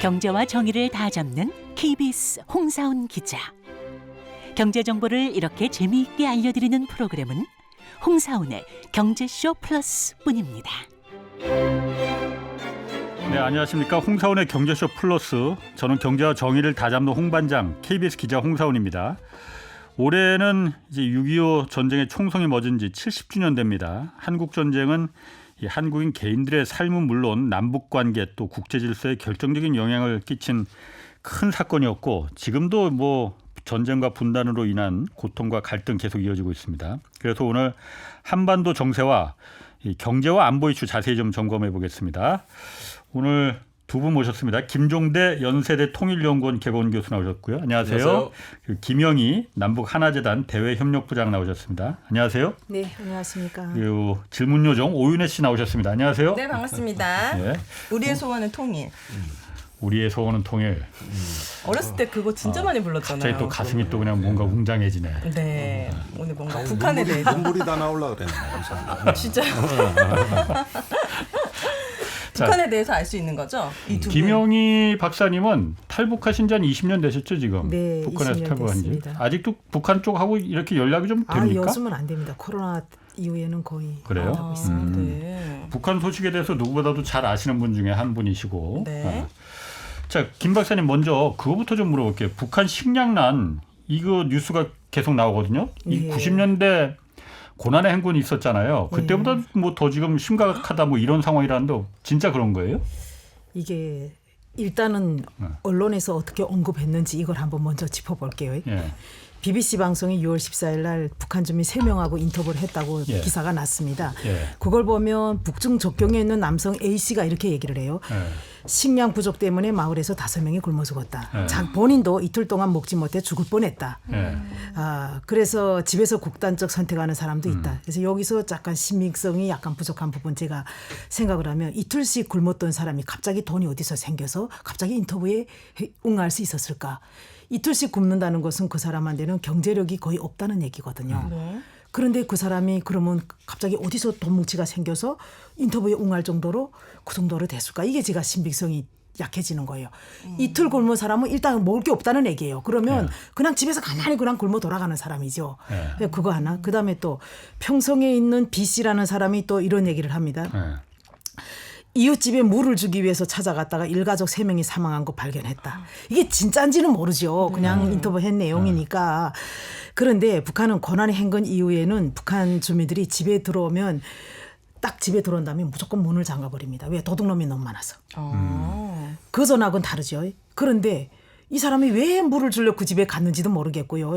경제와 정의를 다 잡는 KBS 홍사훈 기자. 경제 정보를 이렇게 재미있게 알려드리는 프로그램은 홍사훈의 경제쇼 플러스뿐입니다. 네, 안녕하십니까. 홍사훈의 경제쇼 플러스. 저는 경제와 정의를 다 잡는 홍반장 KBS 기자 홍사훈입니다. 올해는 이제 6.25 전쟁의 총성이 멎은 지 70주년 됩니다. 한국 전쟁은 이 한국인 개인들의 삶은 물론 남북 관계 또 국제 질서에 결정적인 영향을 끼친 큰 사건이었고, 지금도 전쟁과 분단으로 인한 고통과 갈등 계속 이어지고 있습니다. 그래서 오늘 한반도 정세와 이 경제와 안보 이슈 자세히 좀 점검해 보겠습니다. 오늘 두 분 모셨습니다. 김종대 연세대 통일연구원 개건 교수 나오셨고요. 안녕하세요. 안녕하세요. 김영희 남북 하나재단 대외협력부장 나오셨습니다. 안녕하세요. 네, 안녕하십니까. 그리고 질문요정 오윤혜 씨 나오셨습니다. 안녕하세요. 네, 반갑습니다. 네. 우리의 소원은 통일. 우리의 소원은 통일. 어렸을 때 그거 진짜 많이 불렀잖아요. 갑자기 또 가슴이 또 그냥 뭔가 웅장해지네. 네, 오늘 뭔가 북한에 대해서 눈물이 다 나오려고 그랬네. 진짜 북한에 대해서 알 수 있는 거죠? 이 두 분. 김영희 박사님은 탈북하신 지 한 20년 되셨죠 지금? 네, 북한에서 20년 탈북한 지. 됐습니다. 아직도 북한 쪽하고 이렇게 연락이 좀 됩니까? 요즘은 안 됩니다. 코로나 이후에는 거의 그래요? 안 하고 있습니다. 네. 북한 소식에 대해서 누구보다도 잘 아시는 분 중에 한 분이시고. 네. 자, 김 박사님 먼저 그거부터 좀 물어볼게요. 북한 식량난 이거 뉴스가 계속 나오거든요. 이 예. 90년대 고난의 행군이 있었잖아요. 그때보다 더 지금 심각하다 이런 상황이라는데 진짜 그런 거예요? 이게 일단은 언론에서 어떻게 언급했는지 이걸 한번 먼저 짚어볼게요. 예. BBC 방송이 6월 14일 날 북한 주민 3명하고 인터뷰를 했다고 예. 기사가 났습니다. 예. 그걸 보면 북중 접경에 있는 남성 A씨가 이렇게 얘기를 해요. 예. 식량 부족 때문에 마을에서 5명이 굶어 죽었다. 예. 본인도 이틀 동안 먹지 못해 죽을 뻔했다. 예. 그래서 집에서 국단적 선택하는 사람도 있다. 그래서 여기서 약간 신빙성이 약간 부족한 부분 제가 생각을 하면 이틀씩 굶었던 사람이 갑자기 돈이 어디서 생겨서 갑자기 인터뷰에 응할 수 있었을까. 이틀씩 굶는다는 것은 그 사람한테는 경제력이 거의 없다는 얘기거든요. 네. 그런데 그 사람이 그러면 갑자기 어디서 돈 뭉치가 생겨서 인터뷰에 응할 정도로 그 정도로 됐을까. 이게 제가 신빙성이 약해지는 거예요. 이틀 굶은 사람은 일단 먹을 게 없다는 얘기예요. 그러면 그냥 집에서 가만히 그냥 굶어 돌아가는 사람이죠. 그거 하나. 그다음에 또 평성에 있는 B씨라는 사람이 또 이런 얘기를 합니다. 이웃집에 물을 주기 위해서 찾아갔다가 일가족 3명이 사망한 거 발견했다. 이게 진짜인지는 모르죠. 그냥 인터뷰한 내용이니까. 그런데 북한은 고난의 행군 이후에는 북한 주민들이 집에 들어오면 딱 집에 들어온 다음에 무조건 문을 잠가버립니다. 왜? 도둑놈이 너무 많아서. 그 전하고는 다르죠. 그런데 이 사람이 왜 물을 주려고 그 집에 갔는지도 모르겠고요.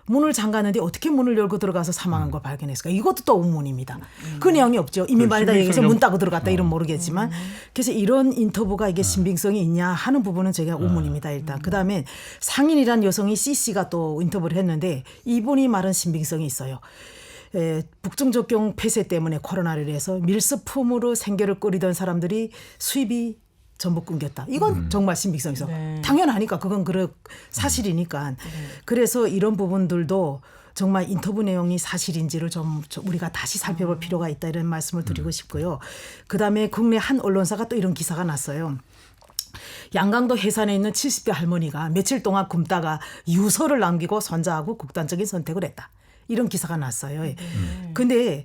문을 잠갔는데 어떻게 문을 열고 들어가서 사망한 걸 발견했을까? 이것도 또 의문입니다. 그 내용이 없죠. 이미 말이다 얘기해서 문 따고 들어갔다 이런 모르겠지만. 그래서 이런 인터뷰가 이게 신빙성이 있냐 하는 부분은 제가 의문입니다. 일단. 그다음에 상인이란 여성이 C씨가 또 인터뷰를 했는데 이분이 말은 신빙성이 있어요. 북중 접경 폐쇄 때문에 코로나를 해서 밀수품으로 생계를 꾸리던 사람들이 수입이 전부 끊겼다. 이건 정말 신빙성 있어. 당연하니까 그건 사실이니까. 그래서 이런 부분들도 정말 인터뷰 내용이 사실인지를 좀 우리가 다시 살펴볼 필요가 있다 이런 말씀을 드리고 싶고요. 그다음에 국내 한 언론사가 또 이런 기사가 났어요. 양강도 해산에 있는 70대 할머니가 며칠 동안 굶다가 유서를 남기고 손자하고 극단적인 선택을 했다. 이런 기사가 났어요. 근데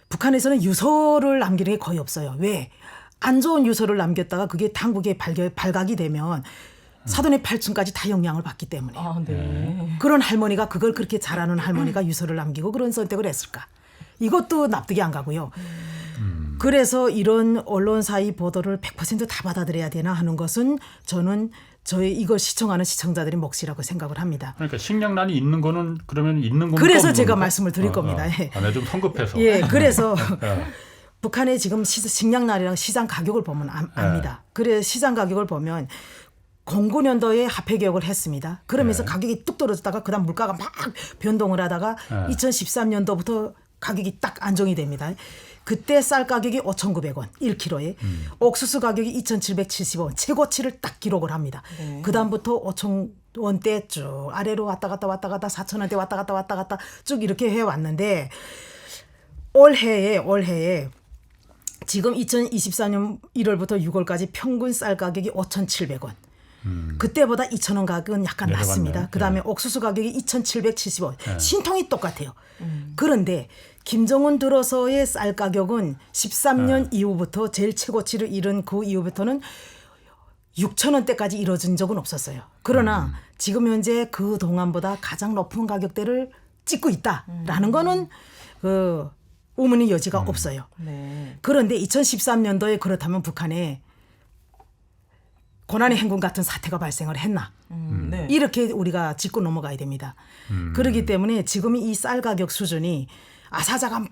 북한에서는 유서를 남기는 게 거의 없어요. 왜? 안 좋은 유서를 남겼다가 그게 당국에 발각이 되면 사돈의 8층까지 다 영향을 받기 때문에. 그런 할머니가 그걸 그렇게 잘하는 할머니가 유서를 남기고 그런 선택을 했을까. 이것도 납득이 안 가고요. 그래서 이런 언론사의 보도를 100% 다 받아들여야 되나 하는 것은 저는 저희 이걸 시청하는 시청자들의 몫이라고 생각을 합니다. 그러니까 식량난이 있는 거는 그러면 있는 겁니까? 그래서 제가 말씀을 드릴 겁니다. 좀 성급해서. 그래서 북한의 지금 식량난이랑 시장 가격을 보면 압니다. 그래 시장 가격을 보면 09년도에 화폐 개혁을 했습니다. 그러면서 가격이 뚝 떨어졌다가 그다음 물가가 막 변동을 하다가 2013년도부터 가격이 딱 안정이 됩니다. 그때 쌀 가격이 5,900원 1kg에 옥수수 가격이 2,770원 최고치를 딱 기록을 합니다. 그다음부터 5,000원대 쭉 아래로 왔다 갔다 4,000원대 왔다 갔다 쭉 이렇게 해왔는데 올해에 지금 2024년 1월부터 6월까지 평균 쌀 가격이 5,700원. 그때보다 2,000원 가격은 약간 내려갔네. 낮습니다. 그다음에 네. 옥수수 가격이 2,775원. 신통이 똑같아요. 그런데 김정은 들어서의 쌀 가격은 13년 이후부터 제일 최고치를 이룬 그 이후부터는 6,000원대까지 이뤄진 적은 없었어요. 그러나 지금 현재 그 동안보다 가장 높은 가격대를 찍고 있다라는 거는 그 의문의 여지가 없어요. 네. 그런데 2013년도에 그렇다면 북한에 고난의 행군 같은 사태가 발생을 했나? 네. 이렇게 우리가 짚고 넘어가야 됩니다. 그렇기 때문에 지금 이 쌀 가격 수준이 아사자가 막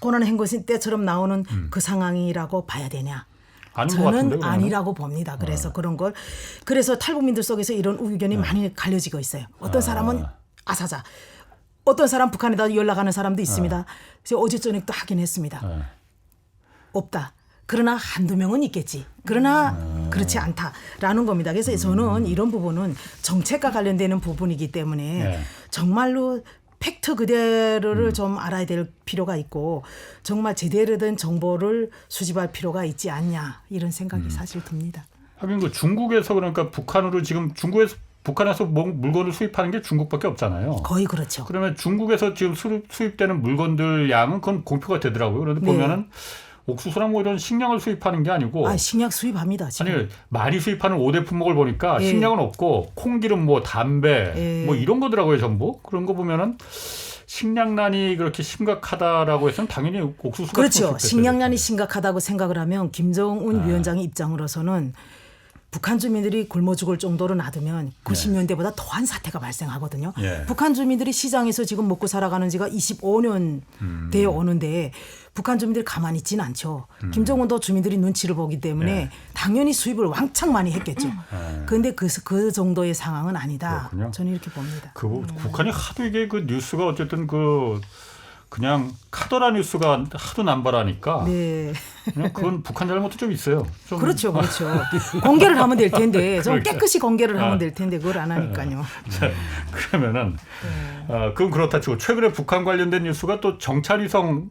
고난의 행군 때처럼 나오는 그 상황이라고 봐야 되냐? 아닌 것 같은데, 저는 그러면은? 아니라고 봅니다. 그래서 그런 걸 그래서 탈북민들 속에서 이런 의견이 많이 갈려지고 있어요. 어떤 사람은 아사자, 어떤 사람 북한에다 연락하는 사람도 있습니다. 그래서 어제 저녁 또 하긴 했습니다. 없다. 그러나 한두 명은 있겠지. 그러나 그렇지 않다라는 겁니다. 그래서 저는 이런 부분은 정책과 관련되는 부분이기 때문에 네. 정말로 팩트 그대로를 좀 알아야 될 필요가 있고 정말 제대로 된 정보를 수집할 필요가 있지 않냐 이런 생각이 사실 듭니다. 하긴 그 중국에서 그러니까 북한으로 지금 북한에서 물건을 수입하는 게 중국밖에 없잖아요. 거의 그렇죠. 그러면 중국에서 지금 수입되는 물건들 양은 그건 공표가 되더라고요. 그런데 네. 보면은 옥수수랑 뭐 이런 식량을 수입하는 게 아니고 식량 수입합니다. 지금. 아니 많이 수입하는 5대 품목을 보니까 예. 식량은 없고 콩기름 뭐 담배 예. 뭐 이런 거더라고요 전부. 그런 거 보면은 식량난이 그렇게 심각하다라고 해서는 당연히 옥수수가 그렇죠. 수입됐어야 식량난이 되죠. 심각하다고 생각을 하면 김정은 위원장의 입장으로서는 북한 주민들이 굶어 죽을 정도로 놔두면 90년대보다 더한 사태가 발생하거든요. 예. 북한 주민들이 시장에서 지금 먹고 살아가는 지가 25년 되어 오는데 북한 주민들이 가만히 있지는 않죠. 김정은도 주민들이 눈치를 보기 때문에 예. 당연히 수입을 왕창 많이 했겠죠. 그런데 그 정도의 상황은 아니다. 그렇군요. 저는 이렇게 봅니다. 북한이 하도 이게 그 뉴스가 어쨌든 그냥 카더라 뉴스가 하도 남발하니까 네. 그냥 그건 북한 잘못도 좀 있어요. 좀 그렇죠. 공개를 하면 될 텐데 좀 그러니까. 깨끗이 공개를 하면 될 텐데 그걸 안 하니까요. 자, 그러면은 그건 그렇다 치고 최근에 북한 관련된 뉴스가 또 정찰위성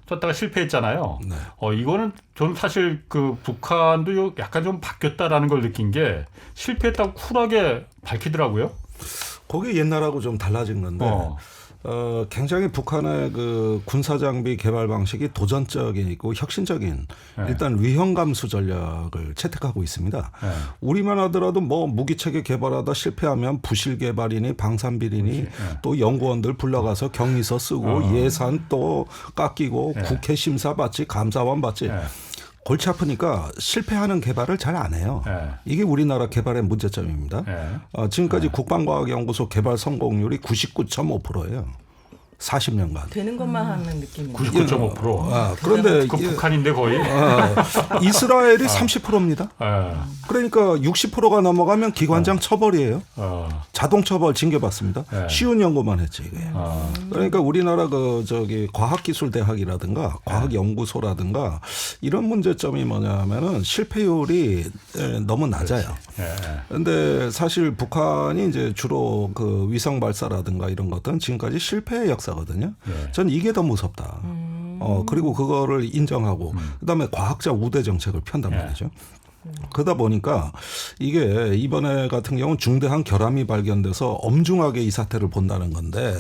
쐈다가 실패했잖아요. 네. 이거는 전 사실 그 북한도 약간 좀 바뀌었다라는 걸 느낀 게 실패했다고 쿨하게 밝히더라고요. 그게 옛날하고 좀 달라진 건데 굉장히 북한의 그 군사 장비 개발 방식이 도전적이고 혁신적인 일단 위험 감수 전략을 채택하고 있습니다. 우리만 하더라도 뭐 무기체계 개발하다 실패하면 부실 개발이니 방산비리니 또 연구원들 불러가서 격리서 쓰고 예산 또 깎이고 국회 심사 받지 감사원 받지. 골치 아프니까 실패하는 개발을 잘 안 해요. 이게 우리나라 개발의 문제점입니다. 지금까지 국방과학연구소 개발 성공률이 99.5%예요. 40년간. 되는 것만 하는 느낌이에요. 99.5%. 그런데 그 북한인데 거의. 이스라엘이 30%입니다. 예. 그러니까 60%가 넘어가면 기관장 처벌이에요. 자동 처벌 징계받습니다. 쉬운 연구만 했지 이게. 그러니까 우리나라 과학기술대학이라든가 과학연구소라든가 이런 문제점이 뭐냐면은 실패율이 너무 낮아요. 그런데 사실 북한이 이제 주로 그 위성 발사라든가 이런 것들은 지금까지 실패의 역사거든요. 전 이게 더 무섭다. 그리고 그거를 인정하고 그다음에 과학자 우대 정책을 편단 말이죠. 그러다 보니까 이게 이번에 같은 경우는 중대한 결함이 발견돼서 엄중하게 이 사태를 본다는 건데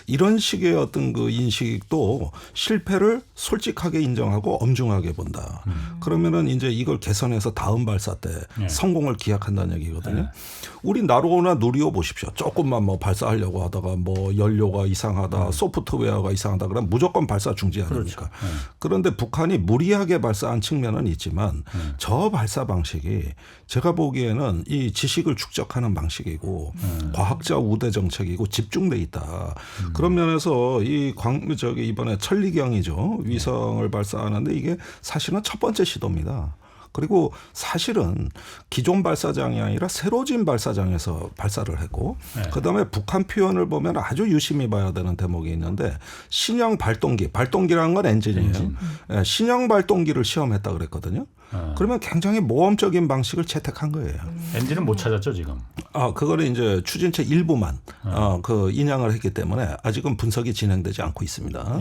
이런 식의 어떤 그 인식도 실패를 솔직하게 인정하고 엄중하게 본다. 그러면은 이제 이걸 개선해서 다음 발사 때 성공을 기약한다는 얘기거든요. 우리 나로나 누리호 보십시오. 조금만 뭐 발사하려고 하다가 뭐 연료가 이상하다, 소프트웨어가 이상하다 그러면 무조건 발사 중지 아닙니까? 그런데 북한이 무리하게 발사한 측면은 있지만 저 발사 방식이 제가 보기에는 이 지식을 축적하는 방식이고 과학자 우대 정책이고 집중돼 있다. 그런 면에서 이번에 천리경이죠. 위성을 발사하는데 이게 사실은 첫 번째 시도입니다. 그리고 사실은 기존 발사장이 아니라 새로 진 발사장에서 발사를 했고 그다음에 북한 표현을 보면 아주 유심히 봐야 되는 대목이 있는데 신형 발동기라는 건 엔진이에요. 신형 발동기를 시험했다 그랬거든요. 그러면 굉장히 모험적인 방식을 채택한 거예요. 엔진은 못 찾았죠 지금. 그거를 이제 추진체 일부만 인양을 했기 때문에 아직은 분석이 진행되지 않고 있습니다.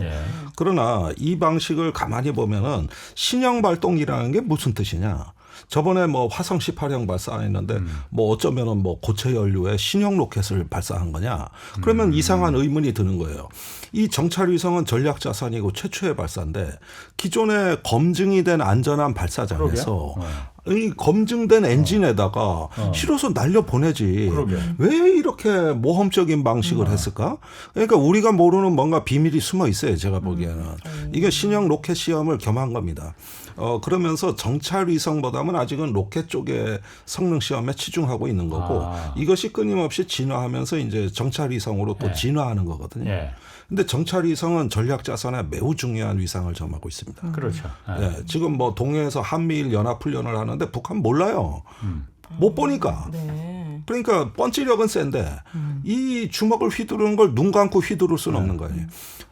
그러나 이 방식을 가만히 보면은 신형 발동기라는 게 무슨 뜻이냐? 저번에 뭐 화성 18형 발사했는데 뭐 어쩌면은 뭐 고체 연료의 신형 로켓을 발사한 거냐? 그러면 이상한 의문이 드는 거예요. 이 정찰 위성은 전략 자산이고 최초의 발사인데 기존에 검증이 된 안전한 발사장에서 이 검증된 엔진에다가 실어서 날려 보내지. 왜 이렇게 모험적인 방식을 했을까? 그러니까 우리가 모르는 뭔가 비밀이 숨어 있어요. 제가 보기에는 이게 신형 로켓 시험을 겸한 겁니다. 그러면서 정찰 위성보다는 아직은 로켓 쪽의 성능 시험에 치중하고 있는 거고 이것이 끊임없이 진화하면서 이제 정찰 위성으로 또 진화하는 거거든요. 근데 정찰 위성은 전략 자산에 매우 중요한 위상을 점하고 있습니다. 그렇죠. 지금 뭐 동해에서 한미일 연합 훈련을 하는데 북한 몰라요. 못 보니까. 네. 그러니까 펀치력은 센데 이 주먹을 휘두르는 걸 눈 감고 휘두를 수는 없는 거예요.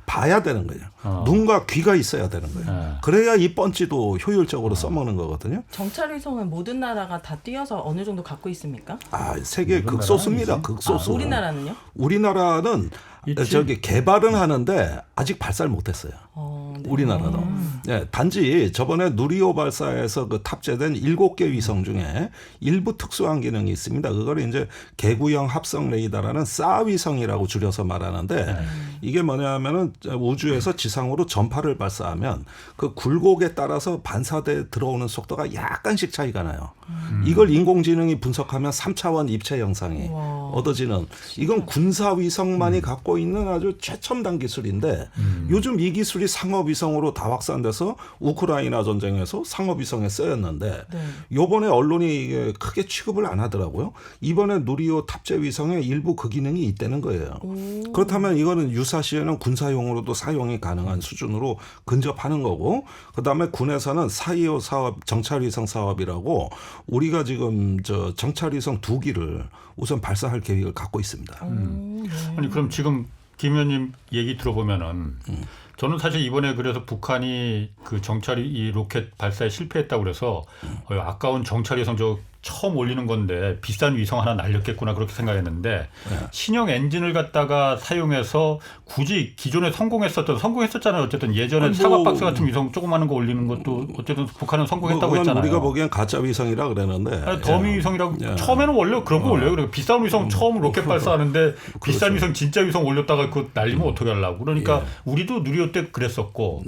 봐야 되는 거예요. 눈과 귀가 있어야 되는 거예요. 그래야 이 펀치도 효율적으로 써먹는 거거든요. 정찰 위성은 모든 나라가 다 띄어서 어느 정도 갖고 있습니까? 세계 극소수입니다. 극소수. 우리나라는요? 우리나라는 저기 개발은 하는데 아직 발사를 못했어요. 네. 우리나라도. 단지 저번에 누리호 발사에서 그 탑재된 7개 위성 중에 일부 특수한 기능이 있습니다. 그걸 이제 개구형 합성 레이더라는 사 위성이라고 줄여서 말하는데 이게 뭐냐면은 우주에서 지상으로 전파를 발사하면 그 굴곡에 따라서 반사돼 들어오는 속도가 약간씩 차이가 나요. 이걸 인공지능이 분석하면 3차원 입체 영상이 얻어지는 이건 군사 위성만이 갖고 있는 아주 최첨단 기술인데 요즘 이 기술이 상업위성으로 다 확산돼서 우크라이나 전쟁에서 상업위성에 쓰였는데 요번에 언론이 이게 크게 취급을 안 하더라고요. 이번에 누리호 탑재 위성에 일부 그 기능이 있다는 거예요. 그렇다면 이거는 유사시에는 군사용으로도 사용이 가능한 수준으로 근접하는 거고 그다음에 군에서는 4.25 사업 정찰위성 사업이라고 우리가 지금 저 정찰위성 2기를 우선 발사할 계획을 갖고 있습니다. 아니 그럼 지금 김 의원님 얘기 들어보면은 저는 사실 이번에 그래서 북한이 그 정찰이 이 로켓 발사에 실패했다고 그래서 아까운 정찰위성 저 처음 올리는 건데 비싼 위성 하나 날렸겠구나 그렇게 생각했는데 신형 엔진을 갖다가 사용해서 굳이 기존에 성공했었잖아요. 어쨌든 예전에 사과박스 같은 위성 조그마한 거 올리는 것도 어쨌든 북한은 성공했다고 했잖아요. 우리가 보기엔 가짜 위성이라 그랬는데 더미 위성이라고 처음에는 원래 그런 거 올려요. 그리고 비싼 위성 처음 로켓 발사하는데 비싼 위성 진짜 위성 올렸다가 그거 날리면 어떻게 하려고. 그러니까 우리도 누리호 때 그랬었고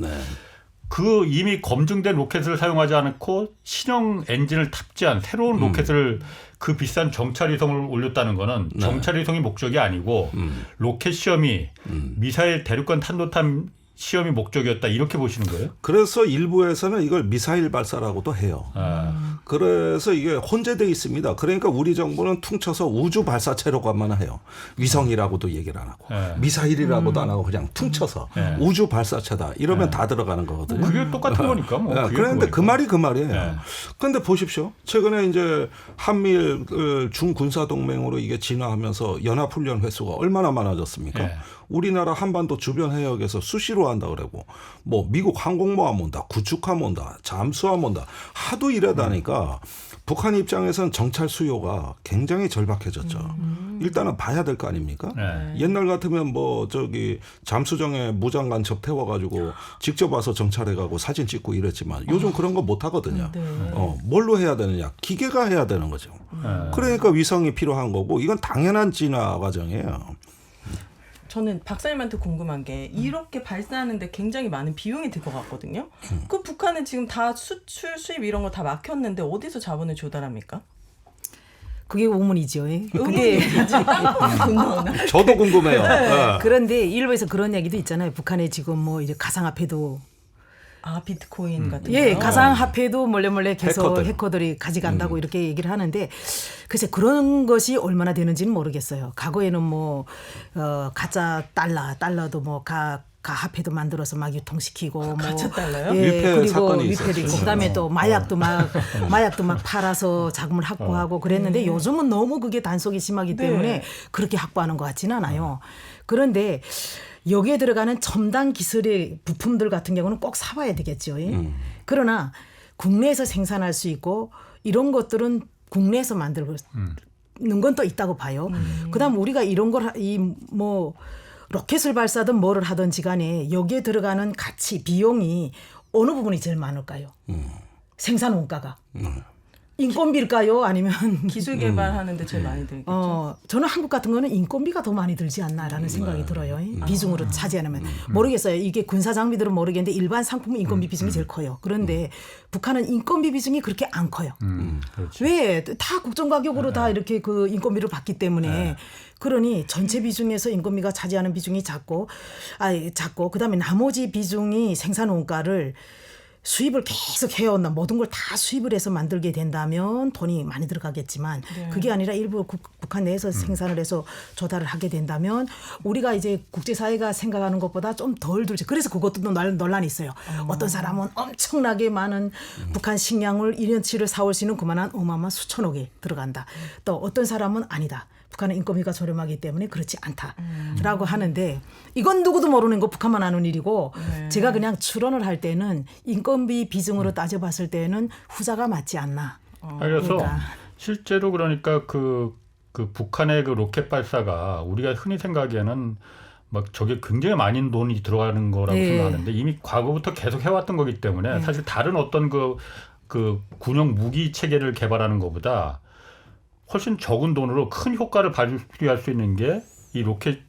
그 이미 검증된 로켓을 사용하지 않고 신형 엔진을 탑재한 새로운 로켓을 그 비싼 정찰위성을 올렸다는 거는 정찰위성이 목적이 아니고 로켓 시험이 미사일 대륙간 탄도탄 시험이 목적이었다 이렇게 보시는 거예요? 그래서 일부에서는 이걸 미사일 발사라고도 해요. 그래서 이게 혼재되어 있습니다. 그러니까 우리 정부는 퉁쳐서 우주 발사체로만 해요. 위성이라고도 얘기를 안 하고 미사일이라고도 안 하고 그냥 퉁쳐서 우주 발사체다 이러면 다 들어가는 거거든요. 그게 똑같은 거니까 뭐. 그런데 그 말이 그 말이에요. 그런데 보십시오. 최근에 이제 한미일 중군사 동맹으로 이게 진화하면서 연합훈련 횟수가 얼마나 많아졌습니까? 우리나라 한반도 주변 해역에서 수시로 한다 그러고 뭐 미국 항공모함 온다, 구축함 온다, 잠수함 온다 하도 이러다니까 북한 입장에서는 정찰 수요가 굉장히 절박해졌죠. 일단은 봐야 될 거 아닙니까? 옛날 같으면 뭐 저기 잠수정에 무장 간첩 태워가지고 직접 와서 정찰해가고 사진 찍고 이랬지만 요즘 그런 거 못 하거든요. 뭘로 해야 되느냐? 기계가 해야 되는 거죠. 그러니까 위성이 필요한 거고 이건 당연한 진화 과정이에요. 저는 박사님한테 궁금한 게 이렇게 발사하는데 굉장히 많은 비용이 들 것 같거든요. 그 북한은 지금 다 수출 수입 이런 거 다 막혔는데 어디서 자본을 조달합니까? 그게 의문이죠. 근데 저도 궁금해요. 그런데 일부에서 그런 얘기도 있잖아요. 북한에 지금 뭐 이제 가상화폐도 비트코인 같은 거. 예, 가상화폐도 몰래 계속 해커들이 가져간다고 이렇게 얘기를 하는데 글쎄 그런 것이 얼마나 되는지는 모르겠어요. 과거에는 뭐 가짜 달러도 뭐 가화폐도 만들어서 막 유통시키고 뭐 가짜 달러요? 그리고 위패도 있고 그다음에 또 마약도 막 팔아서 자금을 확보하고 그랬는데 요즘은 너무 그게 단속이 심하기 때문에 그렇게 확보하는 것 같지는 않아요. 그런데 여기에 들어가는 첨단 기술의 부품들 같은 경우는 꼭 사봐야 되겠죠. 그러나 국내에서 생산할 수 있고 이런 것들은 국내에서 만드는 건 또 있다고 봐요. 그다음 우리가 이런 걸 뭐 로켓을 발사든 뭐를 하든지 간에 여기에 들어가는 가치 비용이 어느 부분이 제일 많을까요? 생산 원가가. 인건비일까요? 아니면 기술 개발하는데 제일 많이 들겠죠. 저는 한국 같은 거는 인건비가 더 많이 들지 않나라는 생각이 들어요. 비중으로 차지하면 모르겠어요. 이게 군사 장비들은 모르겠는데 일반 상품은 인건비 비중이 제일 커요. 그런데 북한은 인건비 비중이 그렇게 안 커요. 왜? 다 국정 가격으로 다 이렇게 그 인건비를 받기 때문에 그러니 전체 비중에서 인건비가 차지하는 비중이 작고 그다음에 나머지 비중이 생산 원가를 수입을 계속 해온다. 모든 걸 다 수입을 해서 만들게 된다면 돈이 많이 들어가겠지만 그게 아니라 일부 북한 내에서 생산을 해서 조달을 하게 된다면 우리가 이제 국제사회가 생각하는 것보다 좀 덜 들죠. 그래서 그것도 또 논란이 있어요. 어떤 사람은 엄청나게 많은 북한 식량을 1년치를 사올 수 있는 그만한 어마어마한 수천억이 들어간다. 또 어떤 사람은 아니다. 북한은 인건비가 저렴하기 때문에 그렇지 않다라고 하는데 이건 누구도 모르는 거 북한만 아는 일이고 제가 그냥 추론을 할 때는 인건비 비중으로 따져봤을 때는 후자가 맞지 않나. 그래서 실제로 그러니까 그 북한의 그 로켓 발사가 우리가 흔히 생각하기에는 막 저게 굉장히 많은 돈이 들어가는 거라고 생각하는데 이미 과거부터 계속 해왔던 거기 때문에 사실 다른 어떤 그 군용 무기 체계를 개발하는 것보다 훨씬 적은 돈으로 큰 효과를 발휘할 수 있는 게 이 로켓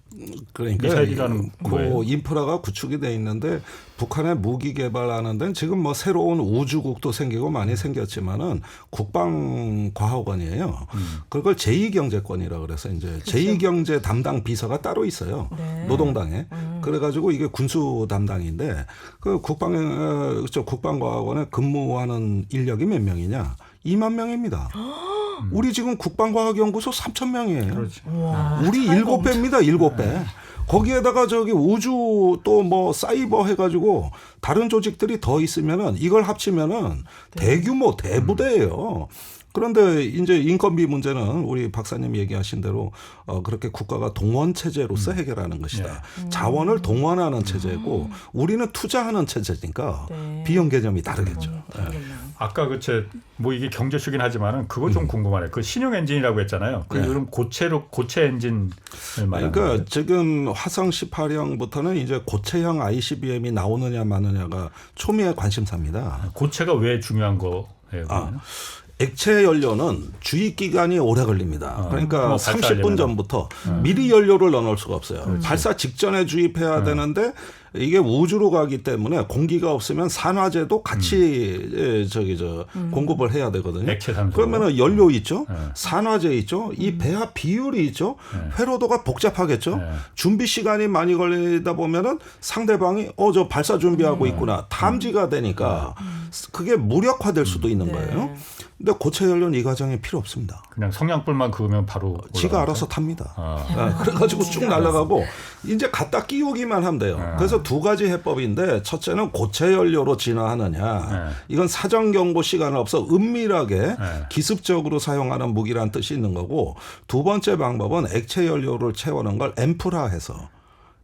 그러니까 미사일이라는 거예요. 인프라가 구축이 돼 있는데 북한의 무기 개발하는 데는 지금 뭐 새로운 우주국도 생기고 많이 생겼지만은 국방과학원이에요. 그걸 제2경제권이라 그래서 이제 제2경제 담당 비서가 따로 있어요. 노동당에. 그래가지고 이게 군수 담당인데 그 국방과학원에 근무하는 인력이 몇 명이냐? 2만 명입니다. 우리 지금 국방과학연구소 3,000명이에요. 그렇지. 우리 7배입니다. 7배. 거기에다가 저기 우주 또 뭐 사이버 해가지고 다른 조직들이 더 있으면은 이걸 합치면은 대규모 대부대예요. 그런데 이제 인건비 문제는 우리 박사님 얘기하신 대로 그렇게 국가가 동원 체제로서 해결하는 것이다. 자원을 동원하는 체제고 우리는 투자하는 체제니까 비용 개념이 다르겠죠. 아까 뭐 이게 경제쇼긴 하지만은 그거 좀 궁금하네. 그 신형 엔진이라고 했잖아요. 그 요즘 고체 엔진을 말하는 그러니까 거예요. 지금 화성 18형부터는 이제 고체형 ICBM이 나오느냐 마느냐가 초미의 관심사입니다. 고체가 왜 중요한 거예요? 액체 연료는 주입 기간이 오래 걸립니다. 그러니까 30분 전부터 미리 연료를 넣어놓을 수가 없어요. 발사 직전에 주입해야 되는데 이게 우주로 가기 때문에 공기가 없으면 산화제도 같이 공급을 해야 되거든요. 액체 산소. 그러면은 연료 있죠, 산화제 있죠, 이 배합 비율이 있죠, 회로도가 복잡하겠죠. 준비 시간이 많이 걸리다 보면은 상대방이 저 발사 준비하고 있구나 탐지가 되니까 그게 무력화될 수도 있는 거예요. 근데 고체 연료는 이 과정이 필요 없습니다. 그냥 성냥불만 그으면 바로 지가 알아서 탑니다. 그래가지고 쭉 날아가고 이제 갖다 끼우기만 하면 돼요. 그래서 두 가지 해법인데 첫째는 고체 연료로 진화하느냐. 이건 사전 경보 시간을 없어 은밀하게 기습적으로 사용하는 무기라는 뜻이 있는 거고 두 번째 방법은 액체 연료를 채우는 걸 앰플화해서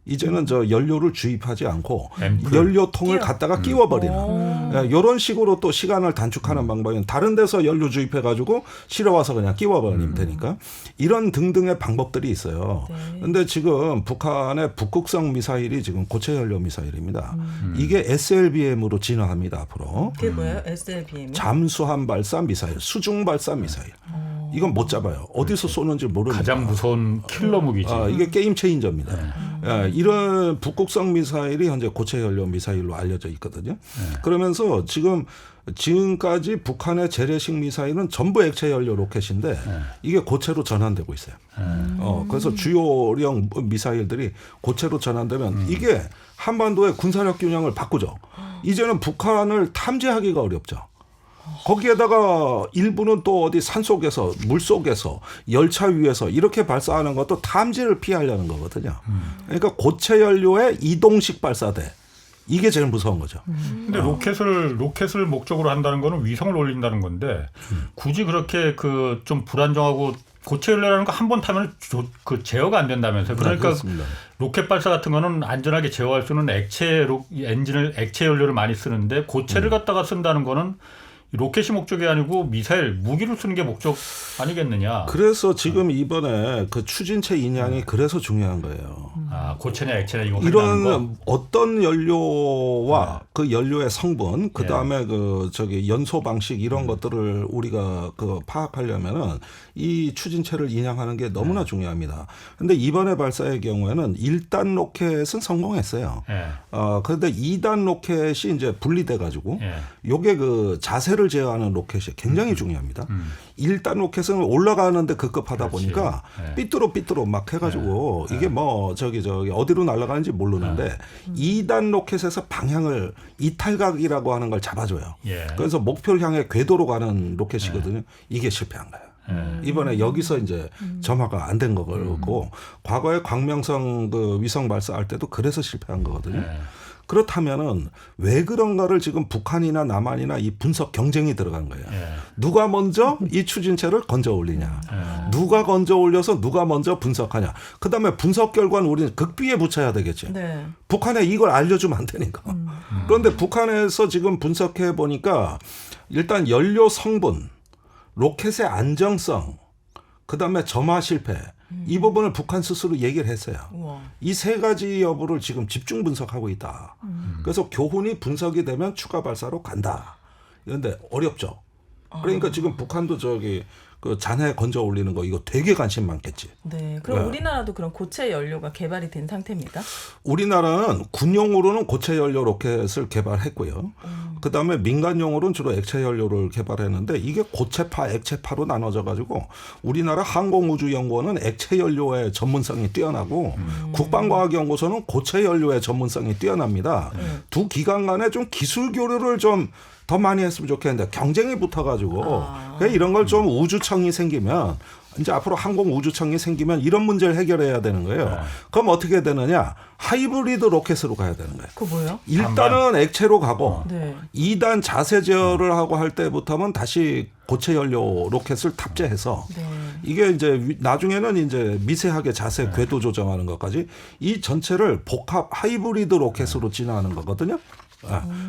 이제는 저 연료를 주입하지 않고 연료통을 갖다가 끼워버리는 이런 식으로 또 시간을 단축하는 방법은 다른 데서 연료 주입해가지고 실어와서 그냥 끼워버리면 되니까 이런 등등의 방법들이 있어요. 그런데 지금 북한의 북극성 미사일이 지금 고체 연료 미사일입니다. 이게 SLBM으로 진화합니다 앞으로. 그게 뭐예요? SLBM? 잠수함 발사 미사일, 수중 발사 미사일. 이건 못 잡아요. 어디서 쏘는지 모르니까. 가장 무서운 킬러 무기지. 이게 게임 체인저입니다. 이런 북극성 미사일이 현재 고체 연료 미사일로 알려져 있거든요. 그러면서 지금까지 북한의 재래식 미사일은 전부 액체 연료 로켓인데 이게 고체로 전환되고 있어요. 그래서 주요령 미사일들이 고체로 전환되면 이게 한반도의 군사력 균형을 바꾸죠. 이제는 북한을 탐지하기가 어렵죠. 거기에다가 일부는 또 어디 산속에서 물속에서 열차 위에서 이렇게 발사하는 것도 탐지를 피하려는 거거든요. 그러니까 고체 연료의 이동식 발사대. 이게 제일 무서운 거죠. 근데 로켓을 목적으로 한다는 거는 위성을 올린다는 건데 굳이 그렇게 좀 불안정하고 고체 연료라는 거 한 번 타면 제어가 안 된다면서요. 그러니까 로켓 발사 같은 거는 안전하게 제어할 수는 액체 연료를 많이 쓰는데 고체를 갖다가 쓴다는 거는 로켓이 목적이 아니고 미사일 무기를 쓰는 게 목적 아니겠느냐. 그래서 지금 이번에 그 추진체 인양이 그래서 중요한 거예요. 아, 고체냐 액체냐 이거 확인하는 거. 이런 어떤 연료와 그 연료의 성분, 그 다음에 그 저기 연소 방식 이런 것들을 우리가 그 파악하려면은 이 추진체를 인양하는 게 너무나 중요합니다. 그런데 이번에 발사의 경우에는 1단 로켓은 성공했어요. 그런데 2단 로켓이 이제 분리돼 가지고 요게 그 자세를 제어하는 로켓이 굉장히 중요합니다. 1단 로켓은 올라가는데 급급하다 보니까 삐뚤어삐뚤어 막 해가지고 이게 뭐 저기 어디로 날아가는지 모르는데 2단 로켓에서 방향을 이탈각이라고 하는 걸 잡아줘요. 그래서 목표를 향해 궤도로 가는 로켓이거든요. 이게 실패한 거예요. 이번에 여기서 이제 점화가 안 된 거고 과거에 광명성 그 위성 발사할 때도 그래서 실패한 거거든요. 그렇다면은 왜 그런가를 지금 북한이나 남한이나 이 분석 경쟁이 들어간 거예요. 누가 먼저 이 추진체를 건져 올리냐. 누가 건져 올려서 누가 먼저 분석하냐. 그다음에 분석 결과는 우리는 극비에 붙여야 되겠죠. 네. 북한에 이걸 알려주면 안 되니까. 그런데 북한에서 지금 분석해 보니까 일단 연료 성분, 로켓의 안정성, 그다음에 점화 실패 이 부분을 북한 스스로 얘기를 했어요. 이 세 가지 여부를 지금 집중 분석하고 있다. 그래서 교훈이 분석이 되면 추가 발사로 간다. 그런데 어렵죠. 그러니까 지금 북한도 저기 그 잔해 건져 올리는 거 이거 되게 관심 많겠지. 네. 그럼 우리나라도 그런 고체 연료가 개발이 된 상태입니까? 우리나라는 군용으로는 고체 연료 로켓을 개발했고요. 그다음에 민간용으로는 주로 액체 연료를 개발했는데 이게 고체파, 액체파로 나눠져 가지고 우리나라 항공우주연구원은 액체 연료의 전문성이 뛰어나고 국방과학연구소는 고체 연료의 전문성이 뛰어납니다. 두 기관 간에 좀 기술 교류를 좀 더 많이 했으면 좋겠는데 경쟁이 붙어가지고 이런 걸 좀 우주청이 생기면 이제 앞으로 항공우주청이 생기면 이런 문제를 해결해야 되는 거예요. 그럼 어떻게 되느냐? 하이브리드 로켓으로 가야 되는 거예요. 그거 뭐예요? 1단은 액체로 가고 네. 2단 자세 제어를 하고 할 때부터는 다시 고체 연료 로켓을 탑재해서 이게 이제 나중에는 이제 미세하게 자세 궤도 조정하는 것까지 이 전체를 복합 하이브리드 로켓으로 진화하는 거거든요.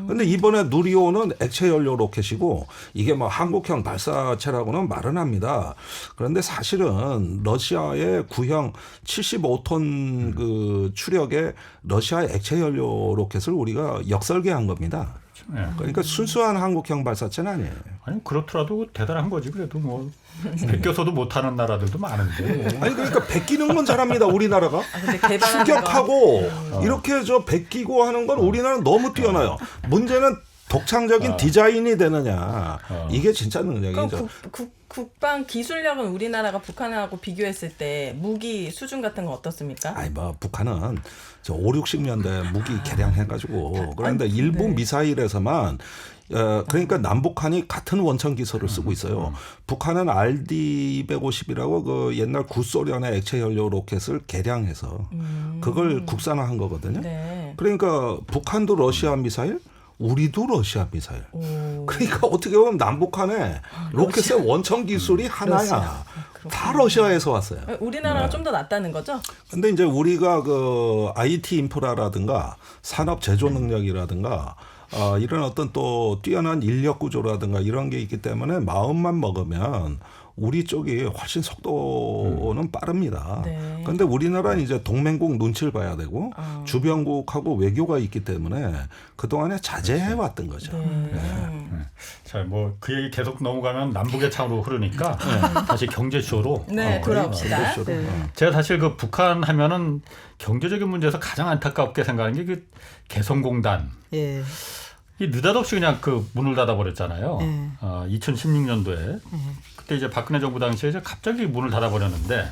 근데 이번에 누리호는 액체 연료 로켓이고 이게 뭐 한국형 발사체라고는 말은 합니다. 그런데 사실은 러시아의 구형 75톤 그 추력의 러시아의 액체 연료 로켓을 우리가 역설계한 겁니다. 그러니까 순수한 한국형 발사체는 아니에요. 아니 그렇더라도 대단한 거지. 그래도 뭐 베껴서도 못하는 나라들도 많은데. 아니 그러니까 베끼는 건 잘합니다. 우리나라가. 근데 개발하는 추격하고 이렇게 저 베끼고 하는 건 우리나라는 너무 뛰어나요. 문제는 독창적인 디자인이 되느냐. 이게 진짜 능력이죠. 국방 기술력은 우리나라가 북한하고 비교했을 때 무기 수준 같은 건 어떻습니까? 아니 뭐 북한은 저 5, 60년대 무기 개량해가지고 그런데 일부 미사일에서만 그러니까 남북한이 같은 원천 기술을 쓰고 있어요. 북한은 RD-250이라고 그 옛날 구소련의 액체 연료 로켓을 개량해서 그걸 국산화한 거거든요. 네. 그러니까 북한도 러시아 미사일, 우리도 러시아 미사일. 그러니까 어떻게 보면 남북한의 로켓의 원천 기술이 하나야. 다 러시아에서 왔어요. 우리나라가 좀 더 낫다는 거죠? 근데 이제 우리가 그 IT 인프라라든가 산업 제조 능력이라든가 이런 어떤 또 뛰어난 인력 구조라든가 이런 게 있기 때문에 마음만 먹으면 우리 쪽이 훨씬 속도는 빠릅니다. 그런데 우리나라는 이제 동맹국 눈치를 봐야 되고 주변국하고 외교가 있기 때문에 그동안에 자제해 왔던 거죠. 자, 뭐 그 얘기 계속 넘어가면 남북의 차로 흐르니까 다시 경제쇼로 돌아옵시다. 제가 사실 그 북한 하면은 경제적인 문제에서 가장 안타깝게 생각하는 게 그 개성공단. 이 느닷없이 그냥 그 문을 닫아버렸잖아요. 2016년도에 그때 이제 박근혜 정부 당시에 이제 갑자기 문을 닫아버렸는데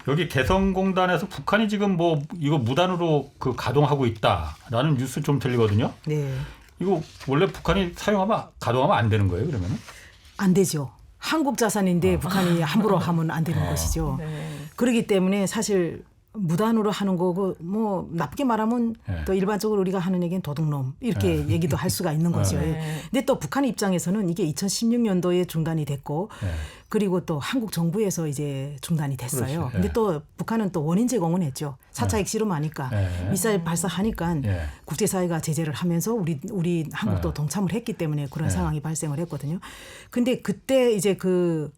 여기 개성공단에서 북한이 지금 뭐 이거 무단으로 그 가동하고 있다라는 뉴스 좀 들리거든요. 이거 원래 북한이 가동하면 안 되는 거예요, 그러면은? 안 되죠. 한국 자산인데 북한이 함부로 하면 안 되는 것이죠. 그렇기 때문에 사실 무단으로 하는 거고 뭐 나쁘게 말하면 예. 또 일반적으로 우리가 하는 얘기는 도둑놈 이렇게 얘기도 할 수가 있는 거죠. 네. 근데 또 북한 입장에서는 이게 2016년도에 중단이 됐고 예. 그리고 또 한국 정부에서 이제 중단이 됐어요. 그렇지. 근데 예. 또 북한은 또 원인 제공은 했죠. 4차 핵실험하니까 예. 미사일 발사하니까 예. 국제사회가 제재를 하면서 우리 한국도 예. 동참을 했기 때문에 그런 예. 상황이 발생을 했거든요. 근데 그때 이제 그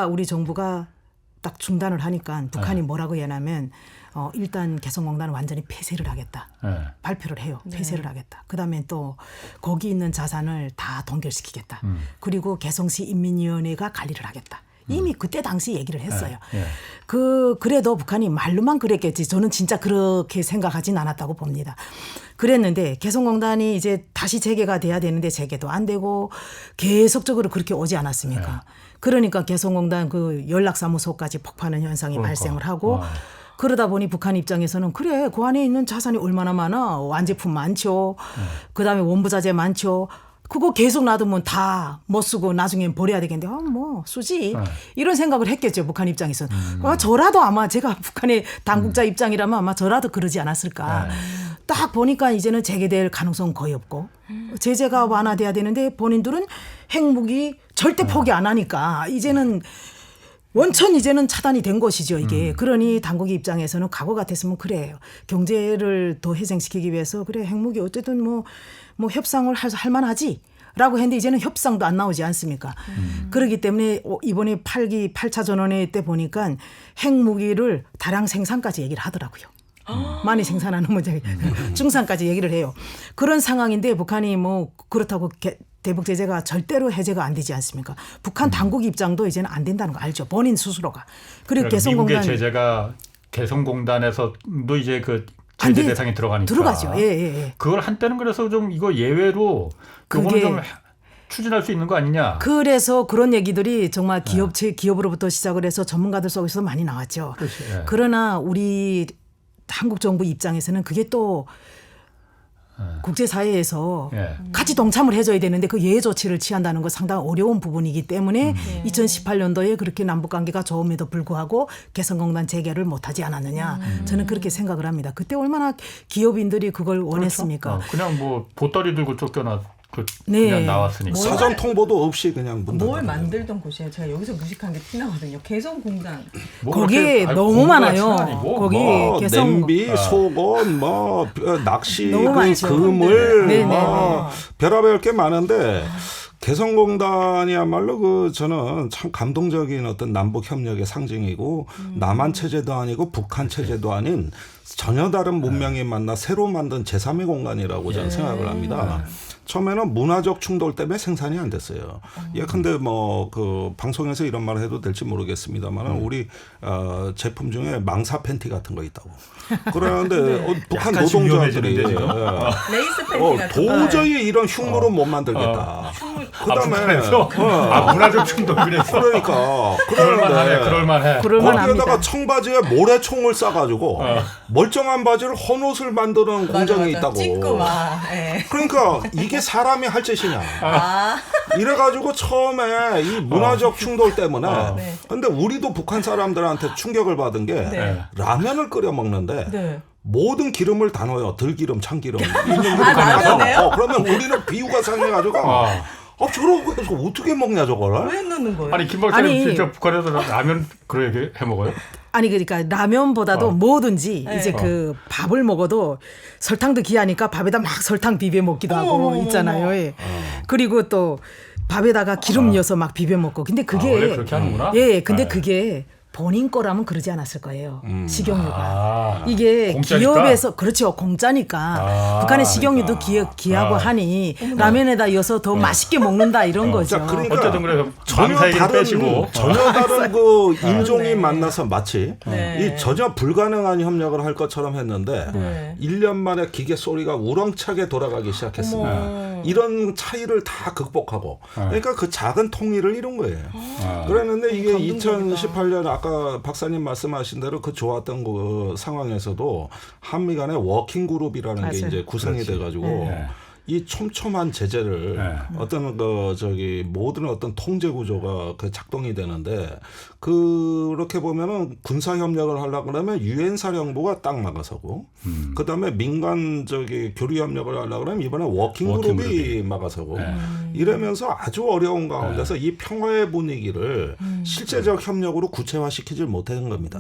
우리 정부가 딱 중단을 하니까 북한이 뭐라고 했냐면 일단 개성공단은 완전히 폐쇄를 하겠다. 예. 발표를 해요. 폐쇄를 하겠다. 그다음에 또 거기 있는 자산을 다 동결시키겠다. 그리고 개성시 인민위원회가 관리를 하겠다. 이미 그때 당시 얘기를 했어요. 예. 그래도 북한이 말로만 그랬겠지. 저는 진짜 그렇게 생각하진 않았다고 봅니다. 그랬는데 개성공단이 이제 다시 재개가 돼야 되는데 재개도 안 되고 계속적으로 그렇게 오지 않았습니까? 그러니까 개성공단 그 연락사무소까지 폭파하는 현상이 그러니까. 발생을 하고 아. 그러다 보니 북한 입장에서는 그래 그 안에 있는 자산이 얼마나 많아 완제품 많죠. 그다음에 원부자재 많죠. 그거 계속 놔두면 다 못 쓰고 나중엔 버려야 되겠는데 뭐 쓰지 이런 생각을 했겠죠 북한 입장에서는. 저라도 아마 제가 북한의 당국자 입장이라면 아마 저라도 그러지 않았을까. 딱 보니까 이제는 재개될 가능성 거의 없고 제재가 완화돼야 되는데 본인들은 핵무기 절대 포기 안 하니까 이제는 원천 이제는 차단이 된 것이죠 이게. 그러니 당국의 입장에서는 과거 같았으면 그래요. 경제를 더 해생시키기 위해서 그래 핵무기 어쨌든 뭐 협상을 할 만하지. 라고 했는데 이제는 협상도 안 나오지 않습니까? 그렇기 때문에 이번에 8차 전원회 때 보니까 핵무기를 다량 생산까지 얘기를 하더라고요. 많이 생산하는 문제 중산까지 얘기를 해요. 그런 상황인데 북한이 뭐 그렇다고 대북 제재가 절대로 해제가 안 되지 않습니까? 북한 당국 입장도 이제는 안 된다는 거 알죠. 본인 스스로가. 그리고 그러니까 개성공단 미국의 제재가 개성공단에서도 이제 그 제재 대상에 들어가니까. 들어가죠. 예. 그걸 한때는 그래서 좀 이거 예외로 그거는 그게 좀 추진할 수 있는 거 아니냐. 그래서 그런 얘기들이 정말 기업으로부터 시작을 해서 전문가들 속에서 많이 나왔죠. 그렇지, 예. 그러나 우리 한국 정부 입장에서는 그게 또 국제사회에서 예. 같이 동참을 해줘야 되는데 그 예외 조치를 취한다는 거 상당히 어려운 부분이기 때문에 2018년도에 그렇게 남북관계가 좋음에도 불구하고 개성공단 재개를 못하지 않았느냐. 저는 그렇게 생각을 합니다. 그때 얼마나 기업인들이 그걸 원했습니까? 그냥 뭐 보따리 들고 쫓겨나 네. 그냥 나왔으니까. 사전 통보도 없이 그냥 문 뭘 닫아요. 만들던 곳이에요. 제가 여기서 무식한 게 티나거든요. 개성공단. 뭐 거기에 그렇게 너무 공부가 많아요. 아니고 거기 뭐 냄비, 속옷, 낚시, 너무 많죠. 그물, 네네네. 별의별 게 많은데 개성공단이야말로 저는 참 감동적인 어떤 남북 협력의 상징이고 남한 체제도 아니고 북한 체제도 아닌 전혀 다른 문명이 만나 새로 만든 제3의 공간이라고 저는 생각을 합니다. 처음에는 문화적 충돌 때문에 생산이 안 됐어요. 예컨대 그 방송에서 이런 말을 해도 될지 모르겠습니다만 우리 제품 중에 망사 팬티 같은 거 있다고. 그러는데 북한 약간 노동자들이 중요해지는데요. 레이스 팬티 같은 거. 도저히 이런 흉물은 못 만들겠다. 그다음에 문화적 충돌 그래서. 그러니까 그럴만해. 거기에다가 합니다. 청바지에 모래총을 싸가지고 멀쩡한 바지를 헌옷을 만드는 공장이 있다고. 찍고 막. 예. 그러니까 이게 사람이 할 짓이냐. 이래가지고 처음에 이 문화적 충돌 때문에. 네. 근데 우리도 북한 사람들한테 충격을 받은 게 네. 라면을 끓여 먹는데 네. 모든 기름을 다 넣어요. 들기름, 참기름. 라면에요? 그러면 우리는 비유가 상해가지고 저러고 해서 어떻게 먹냐 저거를. 왜 넣는 거예요? 아니 김 박사님 아니. 진짜 북한에서 라면 그렇게 해 먹어요? 아니 그러니까 라면보다도 뭐든지 이제 그 밥을 먹어도 설탕도 귀하니까 밥에다 막 설탕 비벼 먹기도 하고 있잖아요. 예. 그리고 또 밥에다가 기름 넣어서 막 비벼 먹고. 근데 그게 원래 그렇게 하는구나. 예, 근데 네. 그게 본인 거라면 그러지 않았을 거예요. 식용유가. 아, 이게 공짜니까? 기업에서 그렇죠. 공짜니까. 북한의 식용유도 귀하고 하니 라면에다 이어서 더 맛있게 먹는다 이런 거죠. 자, 그러니까 어쨌든 그래서 전혀 망사 얘기를 다른 빼시고 전혀 다른 그 인종이 만나서 마치 네. 이 전혀 불가능한 협력을 할 것처럼 했는데 네. 1년 만에 기계 소리가 우렁차게 돌아가기 시작했습니다. 어머. 이런 차이를 다 극복하고 그러니까 그 작은 통일을 이룬 거예요. 그랬는데 이게 감동적이다. 2018년 아까 박사님 말씀하신 대로 그 좋았던 그 상황에서도 한미 간의 워킹 그룹이라는 게 맞아요. 이제 구성이 돼 가지고 네. 이 촘촘한 제재를 어떤 모든 어떤 통제 구조가 그 작동이 되는데 그렇게 보면은 군사 협력을 하려고 그러면 유엔 사령부가 딱 막아서고 그다음에 민간 교류 협력을 하려고 그러면 이번에 워킹 그룹이 막아서고 이러면서 아주 어려운 가운데서 이 평화의 분위기를 실제적 협력으로 구체화시키질 못하는 겁니다.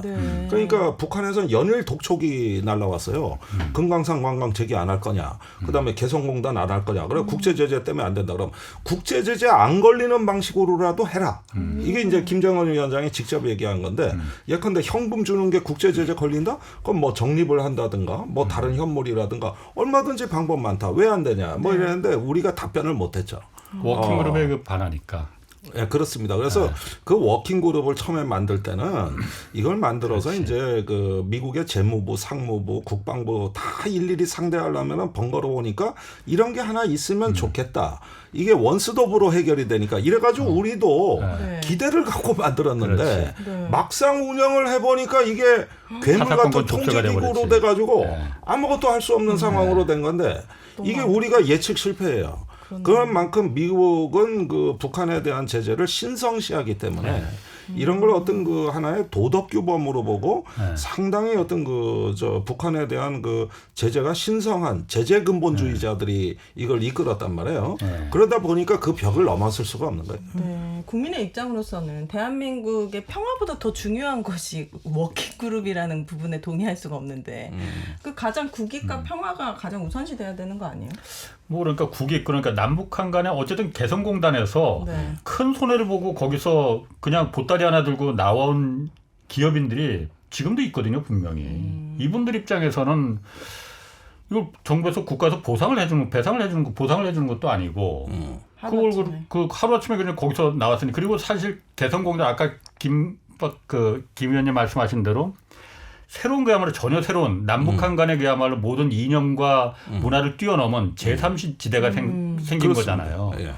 그러니까 북한에서는 연일 독촉이 날라왔어요. 금강산 관광 재개 안 할 거냐. 그다음에 개성공단 안 할 거냐. 그래 국제 제재 때문에 안 된다. 그럼 국제 제재 안 걸리는 방식으로라도 해라. 이게 이제 김정은 위원장이 직접 얘기한 건데 예컨대 현금 주는 게 국제 제재 걸린다? 그럼 뭐 적립을 한다든가 뭐 다른 현물이라든가 얼마든지 방법 많다. 왜 안 되냐? 뭐 이랬는데 우리가 답변을 못 했죠. 워킹그룹에 반하니까. 예, 그렇습니다. 그래서 그 워킹 그룹을 처음에 만들 때는 이걸 만들어서 이제 그 미국의 재무부, 상무부, 국방부 다 일일이 상대하려면 번거로우니까 이런 게 하나 있으면 좋겠다. 이게 원스톱으로 해결이 되니까 이래가지고 우리도 기대를 갖고 만들었는데 막상 운영을 해보니까 이게 괴물 같은 통제기구로 돼가지고 아무것도 할 수 없는 상황으로 된 건데 이게 우리가 예측 실패예요. 그런 만큼 미국은 그 북한에 대한 제재를 신성시하기 때문에 이런 걸 어떤 그 하나의 도덕 규범으로 보고 상당히 어떤 북한에 대한 그 제재가 신성한 제재 근본주의자들이 이걸 이끌었단 말이에요. 그러다 보니까 그 벽을 넘어설 수가 없는 거예요. 네, 국민의 입장으로서는 대한민국의 평화보다 더 중요한 것이 워킹그룹이라는 부분에 동의할 수가 없는데 그 가장 국익과 평화가 가장 우선시돼야 되는 거 아니에요? 뭐 그러니까 국익 그러니까 남북한 간에 어쨌든 개성공단에서 큰 손해를 보고 거기서 그냥 보따리 하나 들고 나온 기업인들이 지금도 있거든요, 분명히. 이분들 입장에서는 이걸 정부에서 국가에서 보상을 해주는 보상을 해주는 것도 아니고 그걸 그 하루아침에 그냥 거기서 나왔으니 그리고 사실 개성공단 아까 김 의원님 말씀하신 대로 새로운 그야말로 전혀 새로운 남북한 간의 그야말로 모든 이념과 문화를 뛰어넘은 제3지대가 생긴 거잖아요. 예.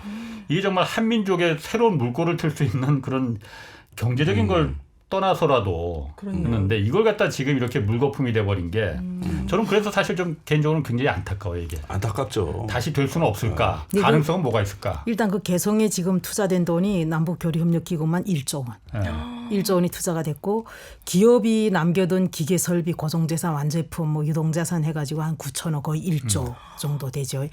이게 정말 한민족의 새로운 물꼬를 틀 수 있는 그런 경제적인 걸 떠나서라도 했는데 이걸 갖다 지금 이렇게 물거품이 돼버린 게 저는 그래서 사실 좀 개인적으로는 굉장히 안타까워요. 이게. 안타깝죠. 다시 될 수는 없을까? 가능성은 뭐가 있을까? 일단 그 개성에 지금 투자된 돈이 남북교류협력기금만 1조 원. 1조 원이 투자가 됐고 기업이 남겨둔 기계설비, 고정재산, 완제품, 뭐 유동자산 해가지고 한 9천억 거의 1조 정도 되죠.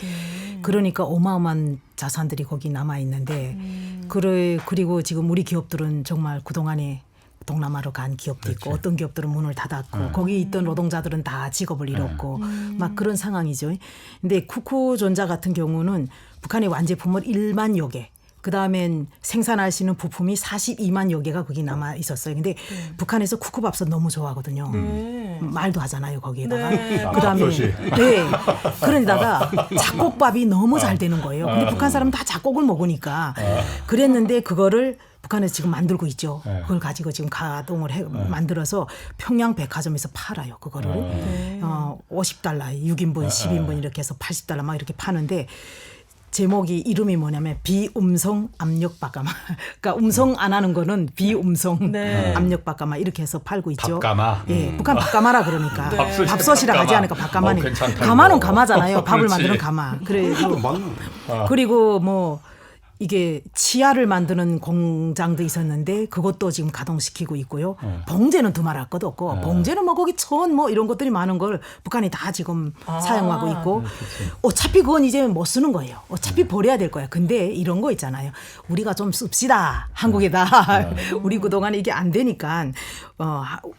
그러니까 어마어마한 자산들이 거기 남아있는데 그리고 지금 우리 기업들은 정말 그동안에 동남아로 간 기업도 있고 어떤 기업들은 문을 닫았고 거기 있던 노동자들은 다 직업을 잃었고 막 그런 상황이죠. 근데 쿠쿠존자 같은 경우는 북한의 완제품을 1만여 개 그다음엔 생산할 수 있는 부품이 42만여 개가 거기 남아 있었어요. 근데 북한에서 쿠쿠밥솥 너무 좋아하거든요. 말도 하잖아요, 거기에다가. 그다음에 그런데다가 작곡밥이 너무 잘 되는 거예요. 근데 북한 사람은 다 작곡을 먹으니까 그랬는데 그거를 북한에서 지금 만들고 있죠. 그걸 가지고 지금 가동을 만들어서 평양 백화점에서 팔아요. 그거를 50달러, 6인분, 10인분 이렇게 해서 80달러 막 이렇게 파는데 제목이 이름이 뭐냐면 비음성 압력밥가마. 그러니까 음성 안 하는 거는 비음성 압력밥가마 이렇게 해서 팔고 있죠. 밥가마. 예, 북한 밥가마라 그러니까 밥솥이라 하지 않으니까 밥가마니. 괜찮다, 가마는 이거. 가마잖아요. 밥을 그렇지. 만드는 가마. 그리고 뭐 이게 치아를 만드는 공장도 있었는데 그것도 지금 가동시키고 있고요. 봉제는 두말할 것도 없고 봉제는 뭐 거기 천 뭐 이런 것들이 많은 걸 북한이 다 지금 사용하고 있고 어차피 그건 이제 못 쓰는 거예요. 어차피 버려야 될 거야. 근데 이런 거 있잖아요. 우리가 좀 씁시다. 한국에다. 우리 그동안 이게 안 되니까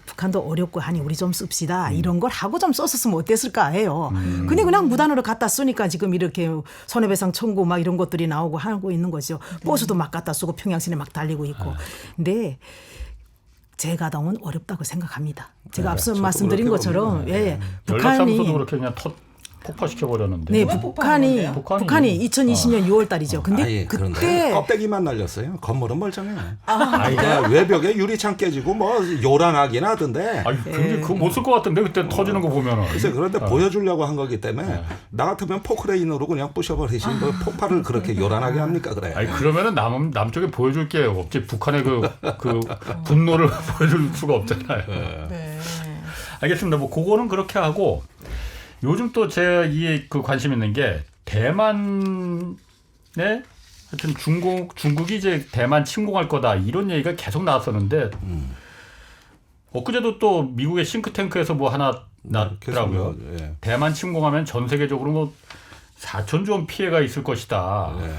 북한도 어렵고 하니 우리 좀 씁시다. 이런 걸 하고 좀 썼었으면 어땠을까 해요. 근데 그냥 무단으로 갖다 쓰니까 지금 이렇게 손해배상 청구 막 이런 것들이 나오고 하고 있는 거죠. 버스도 막 갖다 쓰고 평양시내 막 달리고 있고. 근데 재가동은 어렵다고 생각합니다. 제가 앞서 말씀드린 것처럼 연락사무소도 그렇게 그냥 폭파시켜버렸는데. 네, 북한이 2020년 6월달이죠. 근데 그때 껍데기만 날렸어요. 건물은 멀쩡해. 외벽에 유리창 깨지고 뭐 요란하긴 하던데. 근데 그거 못 쓸 것 같은데 그때 터지는 거 보면은. 글쎄 그런데 보여주려고 한 거기 때문에 나 같으면 포크레인으로 그냥 부셔버리지 뭐 폭발을 그렇게 요란하게 합니까 그래. 그러면은 남쪽에 보여줄 게 없지. 북한의 그 분노를 보여줄 수가 없잖아요. 알겠습니다. 뭐 그거는 그렇게 하고. 요즘 또 제 그 관심 있는 게 대만에 하여튼 중국이 이제 대만 침공할 거다 이런 얘기가 계속 나왔었는데 엊그제도 또 미국의 싱크탱크에서 뭐 하나 났더라고요. 예. 대만 침공하면 전 세계적으로 뭐 4천조 원 피해가 있을 것이다. 예.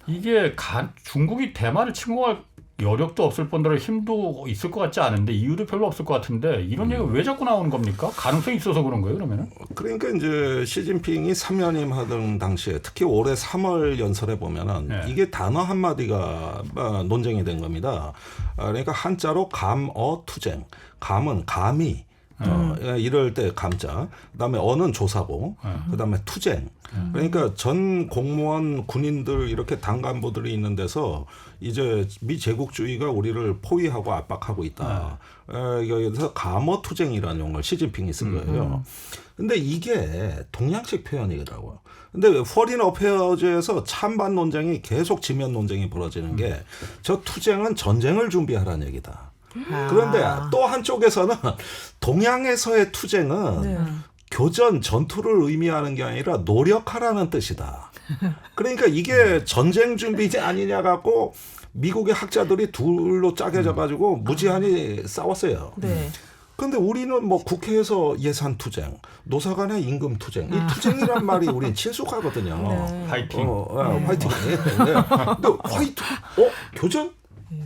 이게 중국이 대만을 침공할 여력도 없을 뿐더러 힘도 있을 것 같지 않은데 이유도 별로 없을 것 같은데 이런 얘기가 왜 자꾸 나오는 겁니까? 가능성이 있어서 그런 거예요, 그러면은? 그러니까 이제 시진핑이 3연임 하던 당시에 특히 올해 3월 연설에 보면은 네. 이게 단어 한마디가 논쟁이 된 겁니다. 그러니까 한자로 감어투쟁. 감은 감이 이럴 때 감자, 그다음에 어는 조사고, 그다음에 투쟁. 그러니까 전 공무원 군인들 이렇게 당 간부들이 있는 데서 이제 미 제국주의가 우리를 포위하고 압박하고 있다. 여기서 감어투쟁이라는 용어를 시진핑이 쓴 거예요. 근데 이게 동양식 표현이더라고요. 근데 포린 어페어즈에서 찬반 논쟁이 계속 지면 논쟁이 벌어지는 게 저 투쟁은 전쟁을 준비하라는 얘기다. 그런데 또 한쪽에서는 동양에서의 투쟁은 네. 교전, 전투를 의미하는 게 아니라 노력하라는 뜻이다. 그러니까 이게 전쟁 준비지 아니냐 갖고 미국의 학자들이 둘로 짜겨져 가지고 무지한히 싸웠어요. 네. 근데 우리는 뭐 국회에서 예산 투쟁, 노사간의 임금 투쟁, 이 투쟁이란 말이 우린 친숙하거든요. 네. 파이팅. 화이팅. 근데 화이팅, 교전?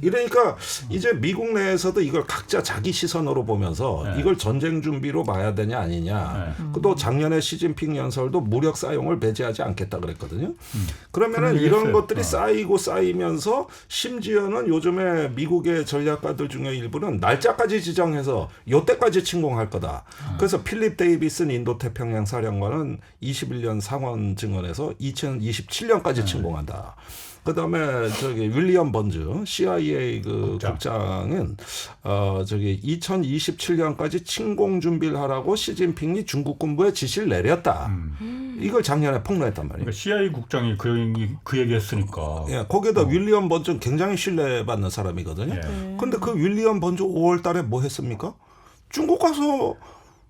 이러니까 이제 미국 내에서도 이걸 각자 자기 시선으로 보면서 이걸 전쟁 준비로 봐야 되냐 아니냐. 또 작년에 시진핑 연설도 무력 사용을 배제하지 않겠다 그랬거든요. 그러면은 이런 것들이 쌓이고 쌓이면서 심지어는 요즘에 미국의 전략가들 중에 일부는 날짜까지 지정해서 요때까지 침공할 거다. 그래서 필립 데이비슨 인도태평양 사령관은 21년 상원 증언에서 2027년까지 침공한다. 그다음에 저기 윌리엄 번즈 CIA 그 국장은 2027년까지 침공 준비를 하라고 시진핑이 중국 군부에 지시를 내렸다. 이걸 작년에 폭로했단 말이에요. 그러니까 CIA 국장이 그 얘기했으니까. 예, 거기에다 윌리엄 번즈는 굉장히 신뢰받는 사람이거든요. 예. 근데 그 윌리엄 번즈 5월달에 뭐 했습니까? 중국 가서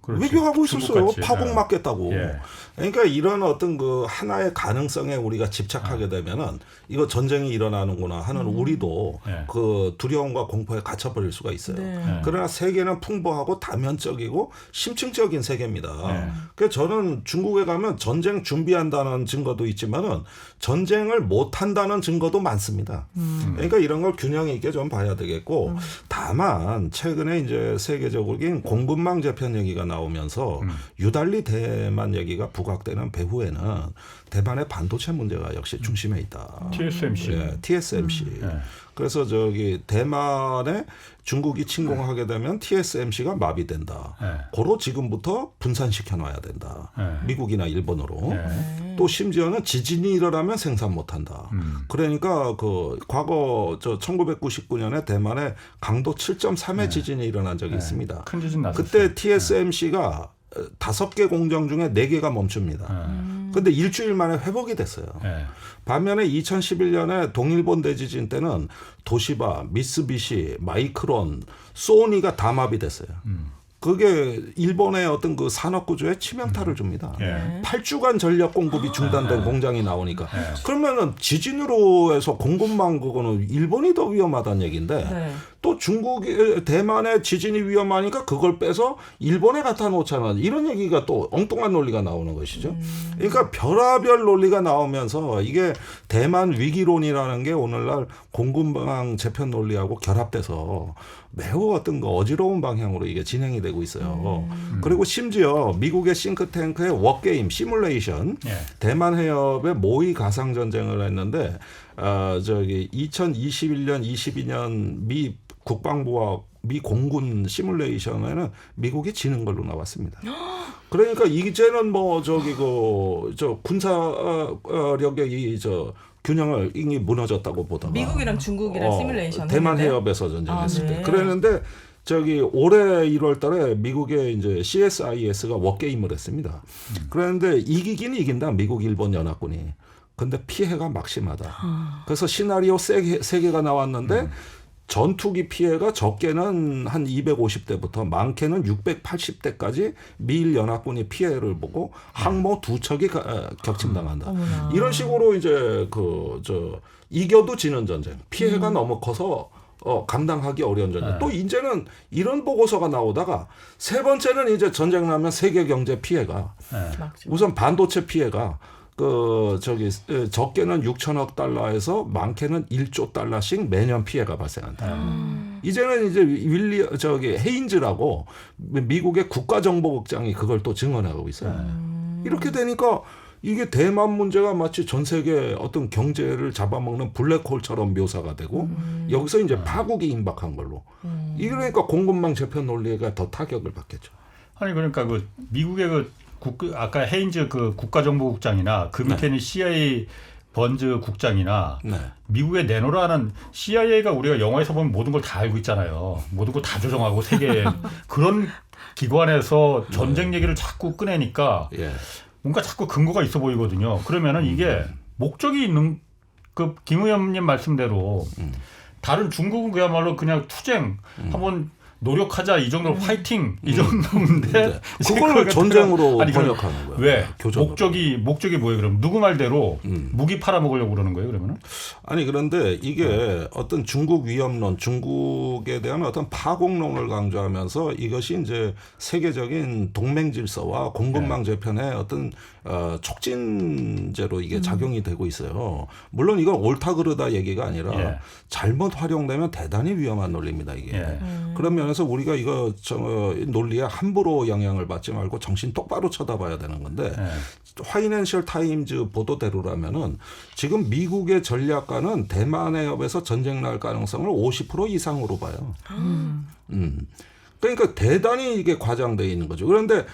그렇지. 외교하고 있었어요. 중국같이. 파국 맞겠다고. 예. 그러니까 이런 어떤 그 하나의 가능성에 우리가 집착하게 되면은 이거 전쟁이 일어나는구나 하는 우리도 예. 그 두려움과 공포에 갇혀버릴 수가 있어요. 네. 그러나 세계는 풍부하고 다면적이고 심층적인 세계입니다. 예. 그래서 저는 중국에 가면 전쟁 준비한다는 증거도 있지만은 전쟁을 못한다는 증거도 많습니다. 그러니까 이런 걸 균형 있게 좀 봐야 되겠고 다만 최근에 이제 세계적인 공급망 재편 얘기가 나오면서 유달리 대만 얘기가 부각되는 배후에는 대만의 반도체 문제가 역시 중심에 있다. TSMC. 예, TSMC. 예. 그래서 저기 대만에 중국이 침공하게 되면 TSMC가 마비된다. 예. 고로 지금부터 분산시켜 놔야 된다. 예. 미국이나 일본으로. 예. 또 심지어는 지진이 일어나면 생산 못 한다. 그러니까 그 과거 1999년에 대만에 강도 7.3의 지진이 일어난 적이 있습니다. 큰 지진 났었어요. 그때 TSMC가 5개 공장 중에 4개가 멈춥니다. 근데 일주일 만에 회복이 됐어요. 예. 반면에 2011년에 동일본 대지진 때는 도시바, 미쓰비시, 마이크론, 소니가 다 마비됐어요. 그게 일본의 어떤 그 산업 구조에 치명타를 줍니다. 예. 8주간 전력 공급이 중단된 공장이 나오니까. 그러면은 지진으로 해서 공급망 그거는 일본이 더 위험하다는 얘기인데 네. 또 중국이 대만의 지진이 위험하니까 그걸 빼서 일본에 갖다 놓자는 이런 얘기가 또 엉뚱한 논리가 나오는 것이죠. 그러니까 별하별 논리가 나오면서 이게 대만 위기론이라는 게 오늘날 공급망 재편 논리하고 결합돼서 매우 어떤 거 어지러운 방향으로 이게 진행이 되고 있어요. 그리고 심지어 미국의 싱크탱크의 워게임 시뮬레이션 예. 대만 해협에 모의 가상 전쟁을 했는데 2021년 22년 미 국방부와 미 공군 시뮬레이션에는 미국이 지는 걸로 나왔습니다. 그러니까 이제는 뭐 군사력의 균형을 이미 무너졌다고 보다가 미국이랑 중국이랑 시뮬레이션 대만 했는데? 해협에서 전쟁했을 때 네. 그랬는데 올해 1월달에 미국의 이제 CSIS가 워게임을 했습니다. 그런데 이기긴 이긴다 미국 일본 연합군이. 근데 피해가 막심하다. 그래서 시나리오 세 개가 나왔는데 전투기 피해가 적게는 한 250대부터 많게는 680대까지 미일 연합군이 피해를 보고 항모 2척이 격침당한다. 이런 식으로 이제 이겨도 지는 전쟁, 피해가 너무 커서 감당하기 어려운 전쟁. 또 이제는 이런 보고서가 나오다가 세 번째는 이제 전쟁 나면 세계 경제 피해가 우선 반도체 피해가 적게는 6천억 달러에서 많게는 1조 달러씩 매년 피해가 발생한다. 이제는 이제 헤인즈라고 미국의 국가정보국장이 그걸 또 증언하고 있어요. 이렇게 되니까 이게 대만 문제가 마치 전 세계 어떤 경제를 잡아먹는 블랙홀처럼 묘사가 되고 여기서 이제 파국이 임박한 걸로. 이러니까 공급망 재편 논리가 더 타격을 받겠죠. 아니 그러니까 그 미국의 아까 헤인즈 그 국가정보국장이나 그 밑에는 CIA 번즈 국장이나 미국의 내노라는 CIA가 우리가 영화에서 보면 모든 걸 다 알고 있잖아요. 모든 걸 다 조정하고 세계 그런 기관에서 전쟁 얘기를 자꾸 꺼내니까 뭔가 자꾸 근거가 있어 보이거든요. 그러면은 이게 목적이 있는 그 김 의원님 말씀대로 다른 중국은 그야말로 그냥 투쟁 한번 노력하자 이 정도 화이팅 이 정도인데 그걸 전쟁으로 번역하는 거예요. 왜? 목적이 뭐예요? 그럼 누구 말대로 무기 팔아먹으려고 그러는 거예요? 그러면은? 아니 그런데 이게 어떤 중국 위협론, 중국에 대한 어떤 파국론을 강조하면서 이것이 이제 세계적인 동맹 질서와 공급망 재편의 어떤 촉진제로 이게 작용이 되고 있어요. 물론 이건 옳다 그르다 얘기가 아니라 잘못 활용되면 대단히 위험한 논리입니다. 이게. 그런 면에서 우리가 이거 논리에 함부로 영향을 받지 말고 정신 똑바로 쳐다봐야 되는 건데 파이낸셜 타임즈 보도대로라면은 지금 미국의 전략가는 대만 해협에서 전쟁 날 가능성을 50% 이상으로 봐요. 그러니까 대단히 이게 과장되어 있는 거죠. 그런데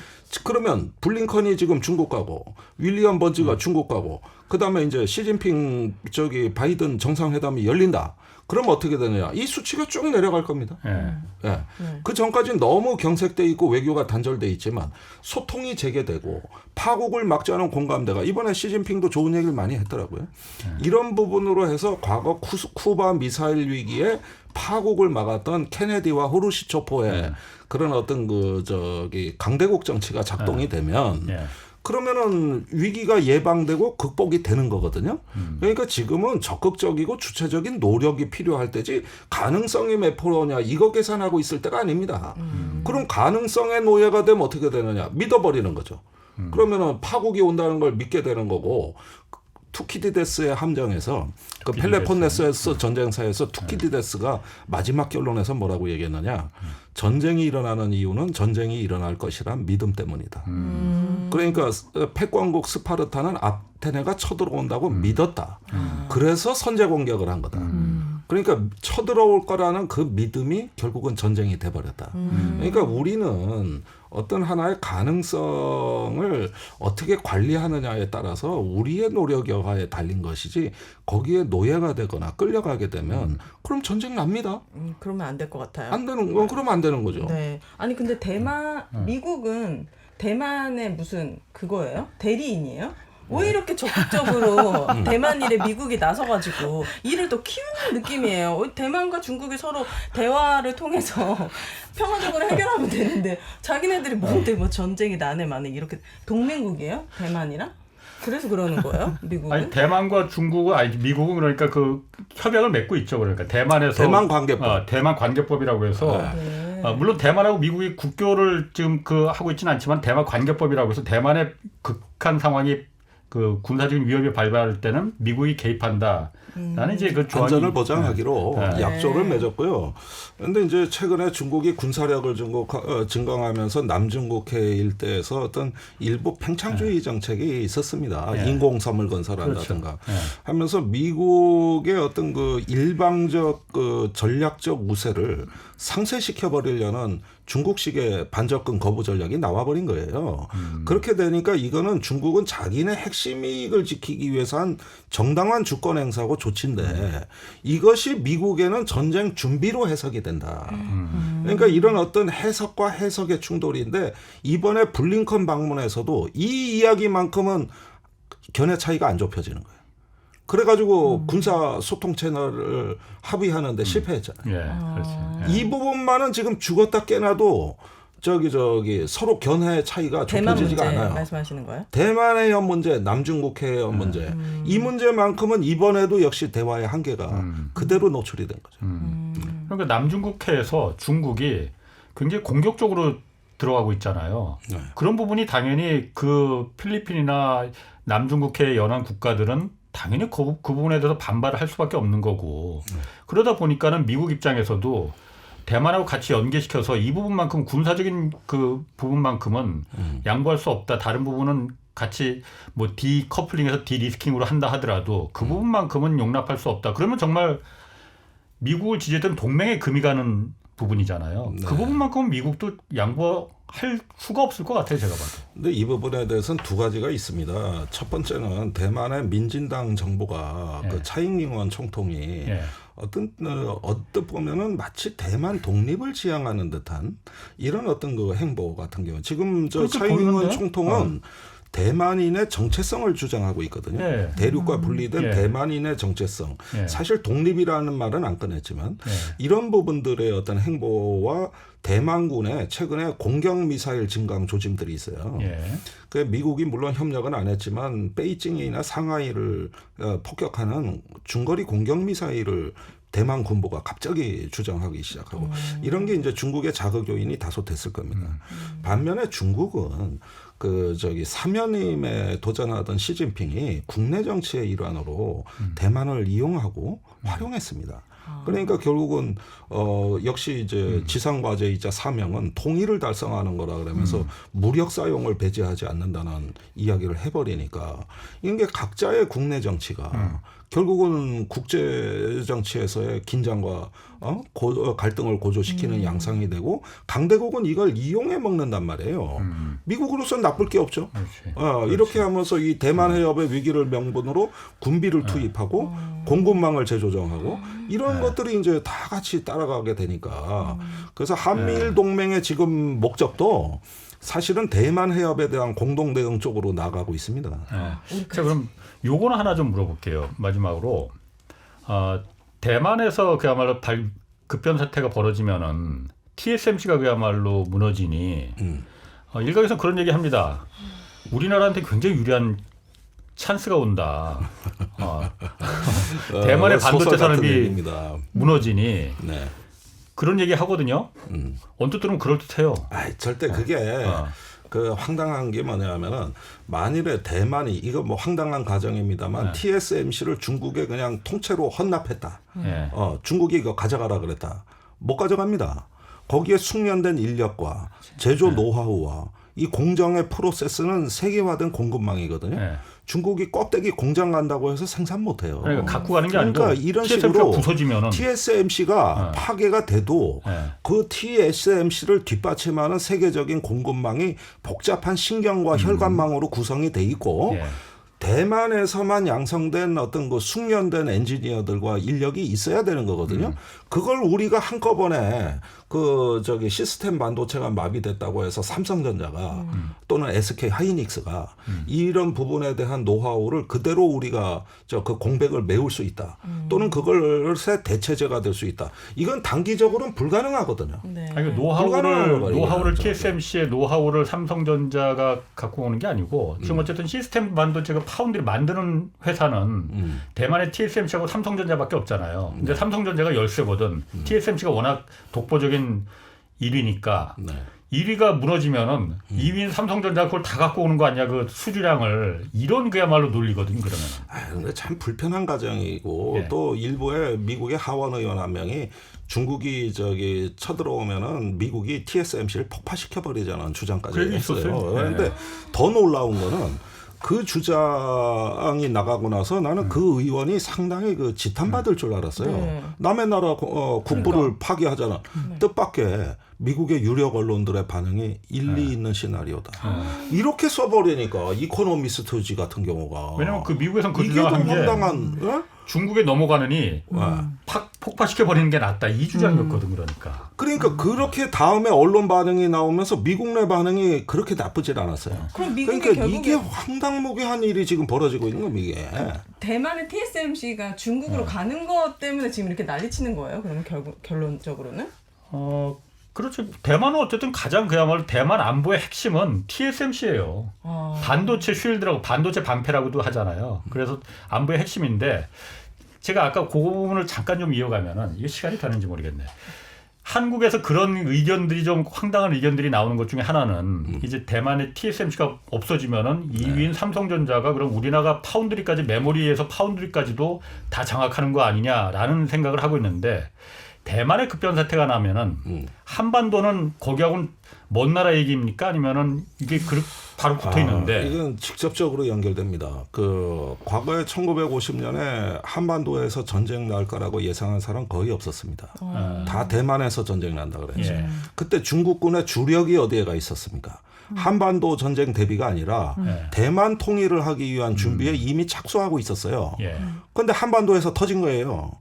그러면 블링컨이 지금 중국 가고 윌리엄 번즈가 중국 가고 그다음에 이제 시진핑 바이든 정상회담이 열린다. 그럼 어떻게 되느냐? 이 수치가 쭉 내려갈 겁니다. 그 전까지는 너무 경색돼 있고 외교가 단절돼 있지만 소통이 재개되고 파국을 막지 않은 공감대가 이번에 시진핑도 좋은 얘기를 많이 했더라고요. 이런 부분으로 해서 과거 쿠바 미사일 위기에 파국을 막았던 케네디와 후르시초프의 그런 어떤 강대국 정치가 작동이 되면 그러면은 위기가 예방되고 극복이 되는 거거든요. 그러니까 지금은 적극적이고 주체적인 노력이 필요할 때지 가능성이 몇 프로냐 이거 계산하고 있을 때가 아닙니다. 그럼 가능성의 노예가 되면 어떻게 되느냐? 믿어버리는 거죠. 그러면은 파국이 온다는 걸 믿게 되는 거고 투키디데스의 함정에서 그 펠레폰네소스 전쟁사에서 투키디데스가 마지막 결론에서 뭐라고 얘기했느냐? 전쟁이 일어나는 이유는 전쟁이 일어날 것이란 믿음 때문이다. 그러니까 패권국 스파르타는 아테네가 쳐들어온다고 믿었다. 그래서 선제 공격을 한 거다. 그러니까 쳐들어올 거라는 그 믿음이 결국은 전쟁이 돼버렸다. 그러니까 우리는 어떤 하나의 가능성을 어떻게 관리하느냐에 따라서 우리의 노력 여하에 달린 것이지 거기에 노예가 되거나 끌려가게 되면 그럼 전쟁 납니다. 그러면 안 될 것 같아요. 안 되는 건 그러면 안 되는 거죠. 네. 아니 근데 미국은 대만의 무슨 그거예요? 대리인이에요? 왜 이렇게 적극적으로 대만 일에 미국이 나서가지고 일을 더 키우는 느낌이에요. 대만과 중국이 서로 대화를 통해서 평화적으로 해결하면 되는데 자기네들이 뭔데 뭐 전쟁이 나네 마네 이렇게 동맹국이에요? 대만이랑? 그래서 그러는 거예요? 미국은? 아니 대만과 중국은 미국은 그러니까 그 협약을 맺고 있죠. 그러니까 대만에서 대만 관계법, 대만 관계법이라고 해서 물론 대만하고 미국이 국교를 지금 하고 있지는 않지만 대만 관계법이라고 해서 대만의 극한 상황이 그 군사적인 위협이 발발할 때는 미국이 개입한다. 나는 이제 그 안전을 보장하기로 약조를 맺었고요. 그런데 이제 최근에 중국이 군사력을 증강하면서 남중국해 일대에서 어떤 일부 팽창주의 정책이 있었습니다. 인공섬을 건설한다든가 하면서 미국의 어떤 그 일방적 그 전략적 우세를 상쇄시켜 버리려는 중국식의 반접근 거부 전략이 나와버린 거예요. 그렇게 되니까 이거는 중국은 자기네 핵심 이익을 지키기 위해서 한 정당한 주권 행사고 조치인데 이것이 미국에는 전쟁 준비로 해석이 된다. 그러니까 이런 어떤 해석과 해석의 충돌인데 이번에 블링컨 방문에서도 이 이야기만큼은 견해 차이가 안 좁혀지는 거예요. 그래가지고 군사 소통 채널을 합의하는데 실패했잖아요. 예, 그렇지. 예. 이 부분만은 지금 죽었다 깨나도 저기 서로 견해의 차이가 대만 문제 좁혀지지가 않아요. 말씀하시는 거예요? 대만 해협 문제, 남중국 해협 문제 이 문제만큼은 이번에도 역시 대화의 한계가 그대로 노출이 된 거죠. 그러니까 남중국해에서 중국이 굉장히 공격적으로 들어가고 있잖아요. 네. 그런 부분이 당연히 그 필리핀이나 남중국해 연안 국가들은 당연히 그 부분에 대해서 반발을 할 수밖에 없는 거고 그러다 보니까는 미국 입장에서도 대만하고 같이 연계시켜서 이 부분만큼 군사적인 그 부분만큼은 양보할 수 없다. 다른 부분은 같이 뭐 디커플링해서 디리스킹으로 한다 하더라도 그 부분만큼은 용납할 수 없다. 그러면 정말 미국을 지지했던 동맹에 금이 가는 부분이잖아요. 네. 그 부분만큼은 미국도 양보할 수가 없을 것 같아요. 제가 봐도. 근데 이 부분에 대해서는 두 가지가 있습니다. 첫 번째는 대만의 민진당 정부가 예. 그 차잉잉원 총통이 예. 어떤 보면은 마치 대만 독립을 지향하는 듯한 이런 어떤 그 행보 같은 경우 지금 저 그렇게 차잉잉원 보이는데? 총통은 대만인의 정체성을 주장하고 있거든요. 예. 대륙과 분리된 예. 대만인의 정체성. 예. 사실 독립이라는 말은 안 꺼냈지만 예. 이런 부분들의 어떤 행보와 대만군의 최근에 공격 미사일 증강 조짐들이 있어요. 예. 그 미국이 물론 협력은 안 했지만 베이징이나 상하이를 폭격하는 중거리 공격 미사일을 대만 군부가 갑자기 주장하기 시작하고 이런 게 이제 중국의 자극 요인이 다소 됐을 겁니다. 반면에 중국은 사면임에 도전하던 시진핑이 국내 정치의 일환으로 대만을 이용하고 활용했습니다. 그러니까 결국은 역시 이제 지상 과제이자 사명은 통일을 달성하는 거라 그러면서 무력 사용을 배제하지 않는다는 이야기를 해버리니까 이게 각자의 국내 정치가 결국은 국제 정치에서의 긴장과 갈등을 고조시키는 양상이 되고 강대국은 이걸 이용해 먹는단 말이에요. 미국으로서는 나쁠 게 없죠. 그렇지. 이렇게 하면서 이 대만 해협의 위기를 명분으로 군비를 투입하고 공급망을 재조정하고 이런 것들이 이제 다 같이 따라가게 되니까 그래서 한미일 동맹의 지금 목적도 사실은 대만 해협에 대한 공동 대응 쪽으로 나가고 있습니다. 자, 그럼 요거는 하나 좀 물어볼게요. 마지막으로 대만에서 그야말로 급변 사태가 벌어지면은 TSMC가 그야말로 무너지니 일각에서 그런 얘기합니다. 우리나라한테 굉장히 유리한 찬스가 온다. 대만의 반도체 산업이 얘기입니다. 무너지니 네. 그런 얘기 하거든요. 언뜻 들으면 그럴듯해요. 절대 그게 그 황당한 게 뭐냐면은 만일에 대만이 이거 뭐 황당한 가정입니다만 TSMC를 중국에 그냥 통째로 헌납했다. 예. 중국이 이거 가져가라 그랬다. 못 가져갑니다. 거기에 숙련된 인력과 제조 노하우와 이 공정의 프로세스는 세계화된 공급망이거든요. 예. 중국이 껍데기 공장 간다고 해서 생산 못해요. 그러니까 갖고 가는 게 아니고 그러니까 이런 TSMC가 식으로 부서지면은 TSMC가 파괴가 돼도 그 TSMC를 뒷받침하는 세계적인 공급망이 복잡한 신경과 혈관망으로 구성이 돼 있고 예. 대만에서만 양성된 어떤 그 숙련된 엔지니어들과 인력이 있어야 되는 거거든요. 그걸 우리가 한꺼번에 시스템 반도체가 마비됐다고 해서 삼성전자가 또는 SK 하이닉스가 이런 부분에 대한 노하우를 그대로 우리가 그 공백을 메울 수 있다. 또는 그것의 대체제가 될 수 있다. 이건 단기적으로는 불가능하거든요. 네. 아니, 불가능한 거예요, 노하우를 이거. TSMC의 노하우를 삼성전자가 갖고 오는 게 아니고 지금 어쨌든 시스템 반도체 그 파운드를 만드는 회사는 대만의 TSMC하고 삼성전자밖에 없잖아요. 근데 삼성전자가 열세거든. TSMC가 워낙 독보적인 1위니까 1위가 무너지면은 2위인 삼성전자가 그걸 다 갖고 오는 거 아니야? 그 수주량을 이런 그야말로 논리거든 그러면. 근데 참 불편한 가정이고 예. 또 일부의 미국의 하원 의원 한 명이 중국이 쳐들어오면은 미국이 TSMC를 폭파시켜 버리자는 주장까지 그런 게 했어요. 있었어요. 그런데 예. 더 놀라운 거는 그 주장이 나가고 나서 나는 그 의원이 상당히 그 지탄받을 줄 알았어요. 네. 남의 나라 국부를 파괴하잖아. 뜻밖의 미국의 유력 언론들의 반응이 일리 있는 시나리오다. 이렇게 써버리니까 이코노미스트지 같은 경우가 왜냐면 그 미국에선 그 이게 더 주장을 한 게 황당한 중국에 넘어가느니 폭파시켜 버리는 게 낫다 이 주장이었거든. 그러니까 그렇게 다음에 언론 반응이 나오면서 미국 내 반응이 그렇게 나쁘질 않았어요. 그럼 미국이 그러니까 결국에 이게 황당무계한 일이 지금 벌어지고 있는 겁니다. 이게. 대만의 TSMC가 중국으로 가는 것 때문에 지금 이렇게 난리치는 거예요? 그러면 결론적으로는? 그렇죠. 대만은 어쨌든 가장 그야말로 대만 안보의 핵심은 TSMC예요. 반도체 쉴드라고 반도체 방패라고도 하잖아요. 그래서 안보의 핵심인데 제가 아까 그 부분을 잠깐 좀 이어가면은 이게 시간이 되는지 모르겠네. 한국에서 그런 의견들이 좀 황당한 의견들이 나오는 것 중에 하나는 이제 대만의 TSMC가 없어지면은 2위인 삼성전자가 그럼 우리나라 파운드리까지 메모리에서 파운드리까지도 다 장악하는 거 아니냐라는 생각을 하고 있는데 대만의 급변 사태가 나면은 한반도는 거기하고는 먼 나라 얘기입니까? 아니면은 이게 바로 붙어 있는데 이건 직접적으로 연결됩니다. 그 과거에 1950년에 한반도에서 전쟁 날 거라고 예상한 사람 거의 없었습니다. 다 대만에서 전쟁 난다 그랬죠. 예. 그때 중국군의 주력이 어디에 가 있었습니까? 한반도 전쟁 대비가 아니라 대만 통일을 하기 위한 준비에 이미 착수하고 있었어요. 예. 그런데 한반도에서 터진 거예요.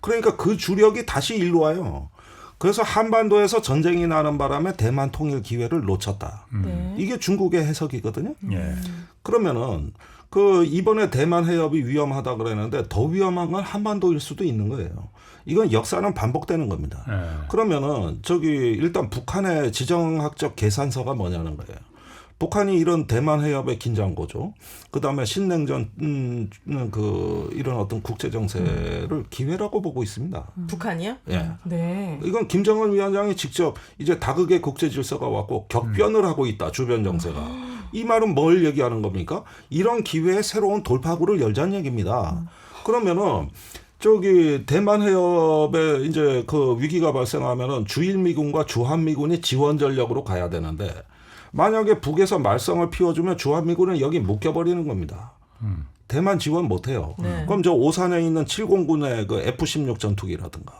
그러니까 그 주력이 다시 일로 와요. 그래서 한반도에서 전쟁이 나는 바람에 대만 통일 기회를 놓쳤다. 네. 이게 중국의 해석이거든요. 예. 그러면은 그 이번에 대만 해협이 위험하다 그랬는데 더 위험한 건 한반도일 수도 있는 거예요. 이건 역사는 반복되는 겁니다. 예. 그러면은 저기 일단 북한의 지정학적 계산서가 뭐냐는 거예요. 북한이 이런 대만 해협의 긴장고조, 그다음에 신냉전 그 이런 어떤 국제 정세를 기회라고 보고 있습니다. 북한이요? 예. 네. 이건 김정은 위원장이 직접 이제 다극의 국제 질서가 왔고 격변을 하고 있다. 주변 정세가. 이 말은 뭘 얘기하는 겁니까? 이런 기회에 새로운 돌파구를 열자는 얘기입니다. 그러면은 저기 대만 해협에 이제 그 위기가 발생하면은 주일미군과 주한미군이 지원 전력으로 가야 되는데 만약에 북에서 말썽을 피워주면 주한미군은 여기 묶여버리는 겁니다. 대만 지원 못해요. 네. 그럼 저 오산에 있는 7공군의 그 F-16 전투기라든가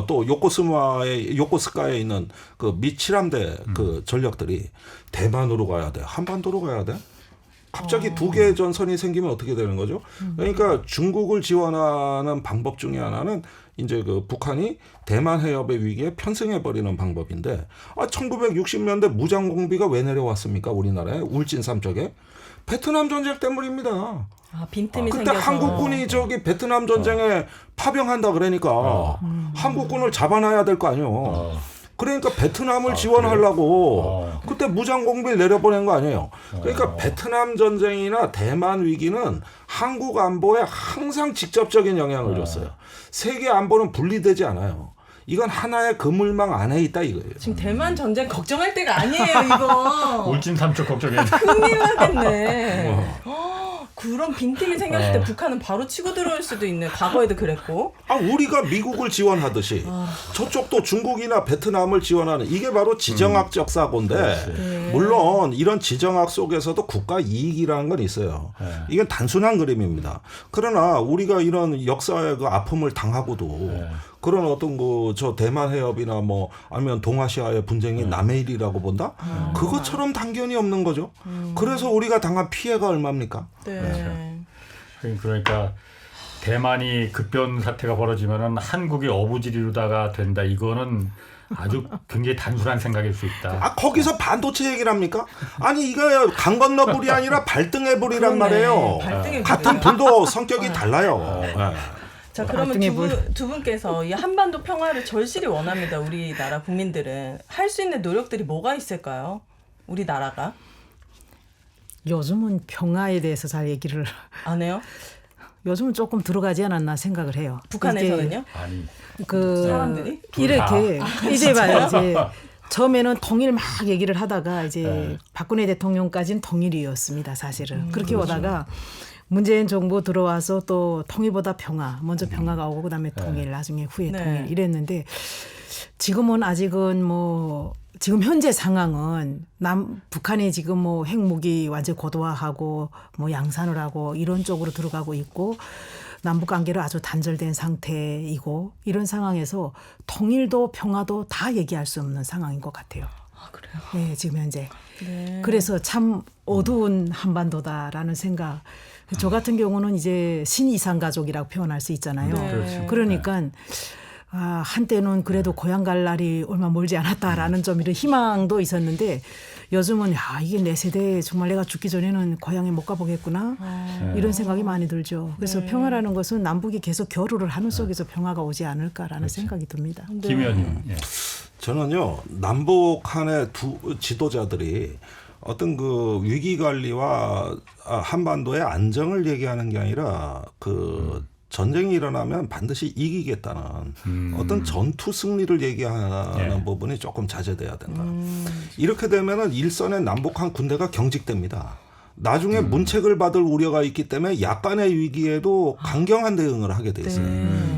또 요코스카에 있는 그 미 7함대 그 전력들이 대만으로 가야 돼. 한반도로 가야 돼. 갑자기 두 개의 전선이 생기면 어떻게 되는 거죠? 그러니까 중국을 지원하는 방법 중에 하나는 이제 그 북한이 대만 해협의 위기에 편승해 버리는 방법인데 1960년대 무장 공비가 왜 내려왔습니까? 우리나라에 울진 삼척에 베트남 전쟁 때문입니다. 빈틈이 그때 생겨서. 한국군이 저기 베트남 전쟁에 파병한다 그러니까 한국군을 잡아놔야 될 거 아니에요. 그러니까 베트남을 지원하려고 그때 무장 공비를 내려보낸 거 아니에요. 그러니까 베트남 전쟁이나 대만 위기는 한국 안보에 항상 직접적인 영향을 줬어요. 세계 안보는 분리되지 않아요. 이건 하나의 그물망 안에 있다 이거예요. 지금 대만 전쟁 걱정할 때가 아니에요, 이거. 울진 삼척 걱정해야 돼. 큰일 나겠네. 그런 빈틈이 생겼을 때 북한은 바로 치고 들어올 수도 있네. 과거에도 그랬고. 우리가 미국을 지원하듯이 저쪽도 중국이나 베트남을 지원하는 이게 바로 지정학적 사고인데 물론 이런 지정학 속에서도 국가 이익이라는 건 있어요. 이건 단순한 그림입니다. 그러나 우리가 이런 역사의 그 아픔을 당하고도 그런 어떤 그 저 대만 해협이나 뭐 아니면 동아시아의 분쟁이 남의 일이라고 본다? 그것처럼 당견이 없는 거죠. 그래서 우리가 당한 피해가 얼마입니까? 네. 그러니까 대만이 급변 사태가 벌어지면은 한국이 어부지리로다가 된다. 이거는 아주 굉장히 단순한 생각일 수 있다. 거기서 반도체 얘기를 합니까? 아니 이거 강 건너 불이 아니라 발등에 불이란 말이에요. 발등에 같은 불이요. 불도 성격이 달라요. 자, 그러면 발등에 두 분께서 이 한반도 평화를 절실히 원합니다. 우리나라 국민들은. 할 수 있는 노력들이 뭐가 있을까요? 우리나라가. 요즘은 평화에 대해서 잘 얘기를 안 해요? 요즘은 조금 들어가지 않았나 생각을 해요. 북한에서는요? 아니. 그 사람들이? 이렇게 이제 봐요. 이제 처음에는 통일 막 얘기를 하다가 이제 박근혜 대통령까지는 통일이었습니다. 사실은 그렇게 오다가 문재인 정부 들어와서 또 통일보다 평화, 먼저 평화가 오고 그다음에 통일, 나중에 후에 네. 통일 이랬는데 지금은 아직은 뭐 지금 현재 상황은 북한이 지금 뭐 핵무기 완전 고도화하고 뭐 양산을 하고 이런 쪽으로 들어가고 있고 남북 관계를 아주 단절된 상태이고 이런 상황에서 통일도 평화도 다 얘기할 수 없는 상황인 것 같아요. 아, 그래요? 네, 지금 현재. 네. 그래서 참 어두운 한반도다라는 생각. 저 같은 경우는 이제 신이상 가족이라고 표현할 수 있잖아요. 네. 그렇죠. 그러니까 한때는 그래도 고향 갈 날이 얼마 멀지 않았다라는 좀 이런 희망도 있었는데 요즘은 이게 내 세대에 정말 내가 죽기 전에는 고향에 못 가보겠구나 이런 생각이 많이 들죠. 그래서 평화라는 것은 남북이 계속 교류를 하는 속에서 평화가 오지 않을까라는 생각이 듭니다. 김 의원님. 예. 저는요 남북 한의 두 지도자들이 어떤 그 위기 관리와 한반도의 안정을 얘기하는 게 아니라 그 전쟁이 일어나면 반드시 이기겠다는 어떤 전투 승리를 얘기하는 부분이 조금 자제돼야 된다. 이렇게 되면은 일선의 남북한 군대가 경직됩니다. 나중에 문책을 받을 우려가 있기 때문에 약간의 위기에도 강경한 대응을 하게 돼 있어요.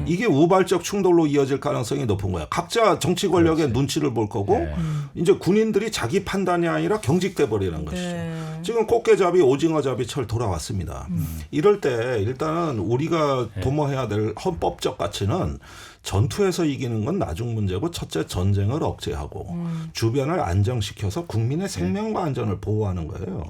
이게 우발적 충돌로 이어질 가능성이 높은 거야. 각자 정치 권력의 눈치를 볼 거고 이제 군인들이 자기 판단이 아니라 경직돼 버리는 것이죠. 지금 꽃게잡이 오징어잡이철 돌아왔습니다. 이럴 때 일단은 우리가 도모해야 될 헌법적 가치는 전투에서 이기는 건 나중 문제고 첫째 전쟁을 억제하고 주변을 안정시켜서 국민의 생명과 안전을 보호하는 거예요.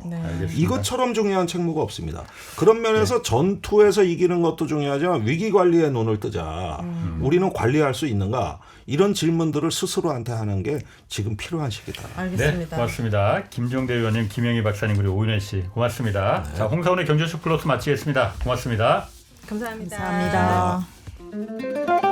이것처럼 중요한 책무가 없습니다. 그런 면에서 전투에서 이기는 것도 중요하지만 위기 관리에 눈을 뜨자. 우리는 관리할 수 있는가? 이런 질문들을 스스로한테 하는 게 지금 필요한 시기다. 알겠습니다. 네, 고맙습니다. 김종대 의원님, 김영희 박사님 그리고 오윤혜 씨 고맙습니다. 자, 홍사훈의 경제쇼 플러스 마치겠습니다. 고맙습니다. 감사합니다. 감사합니다.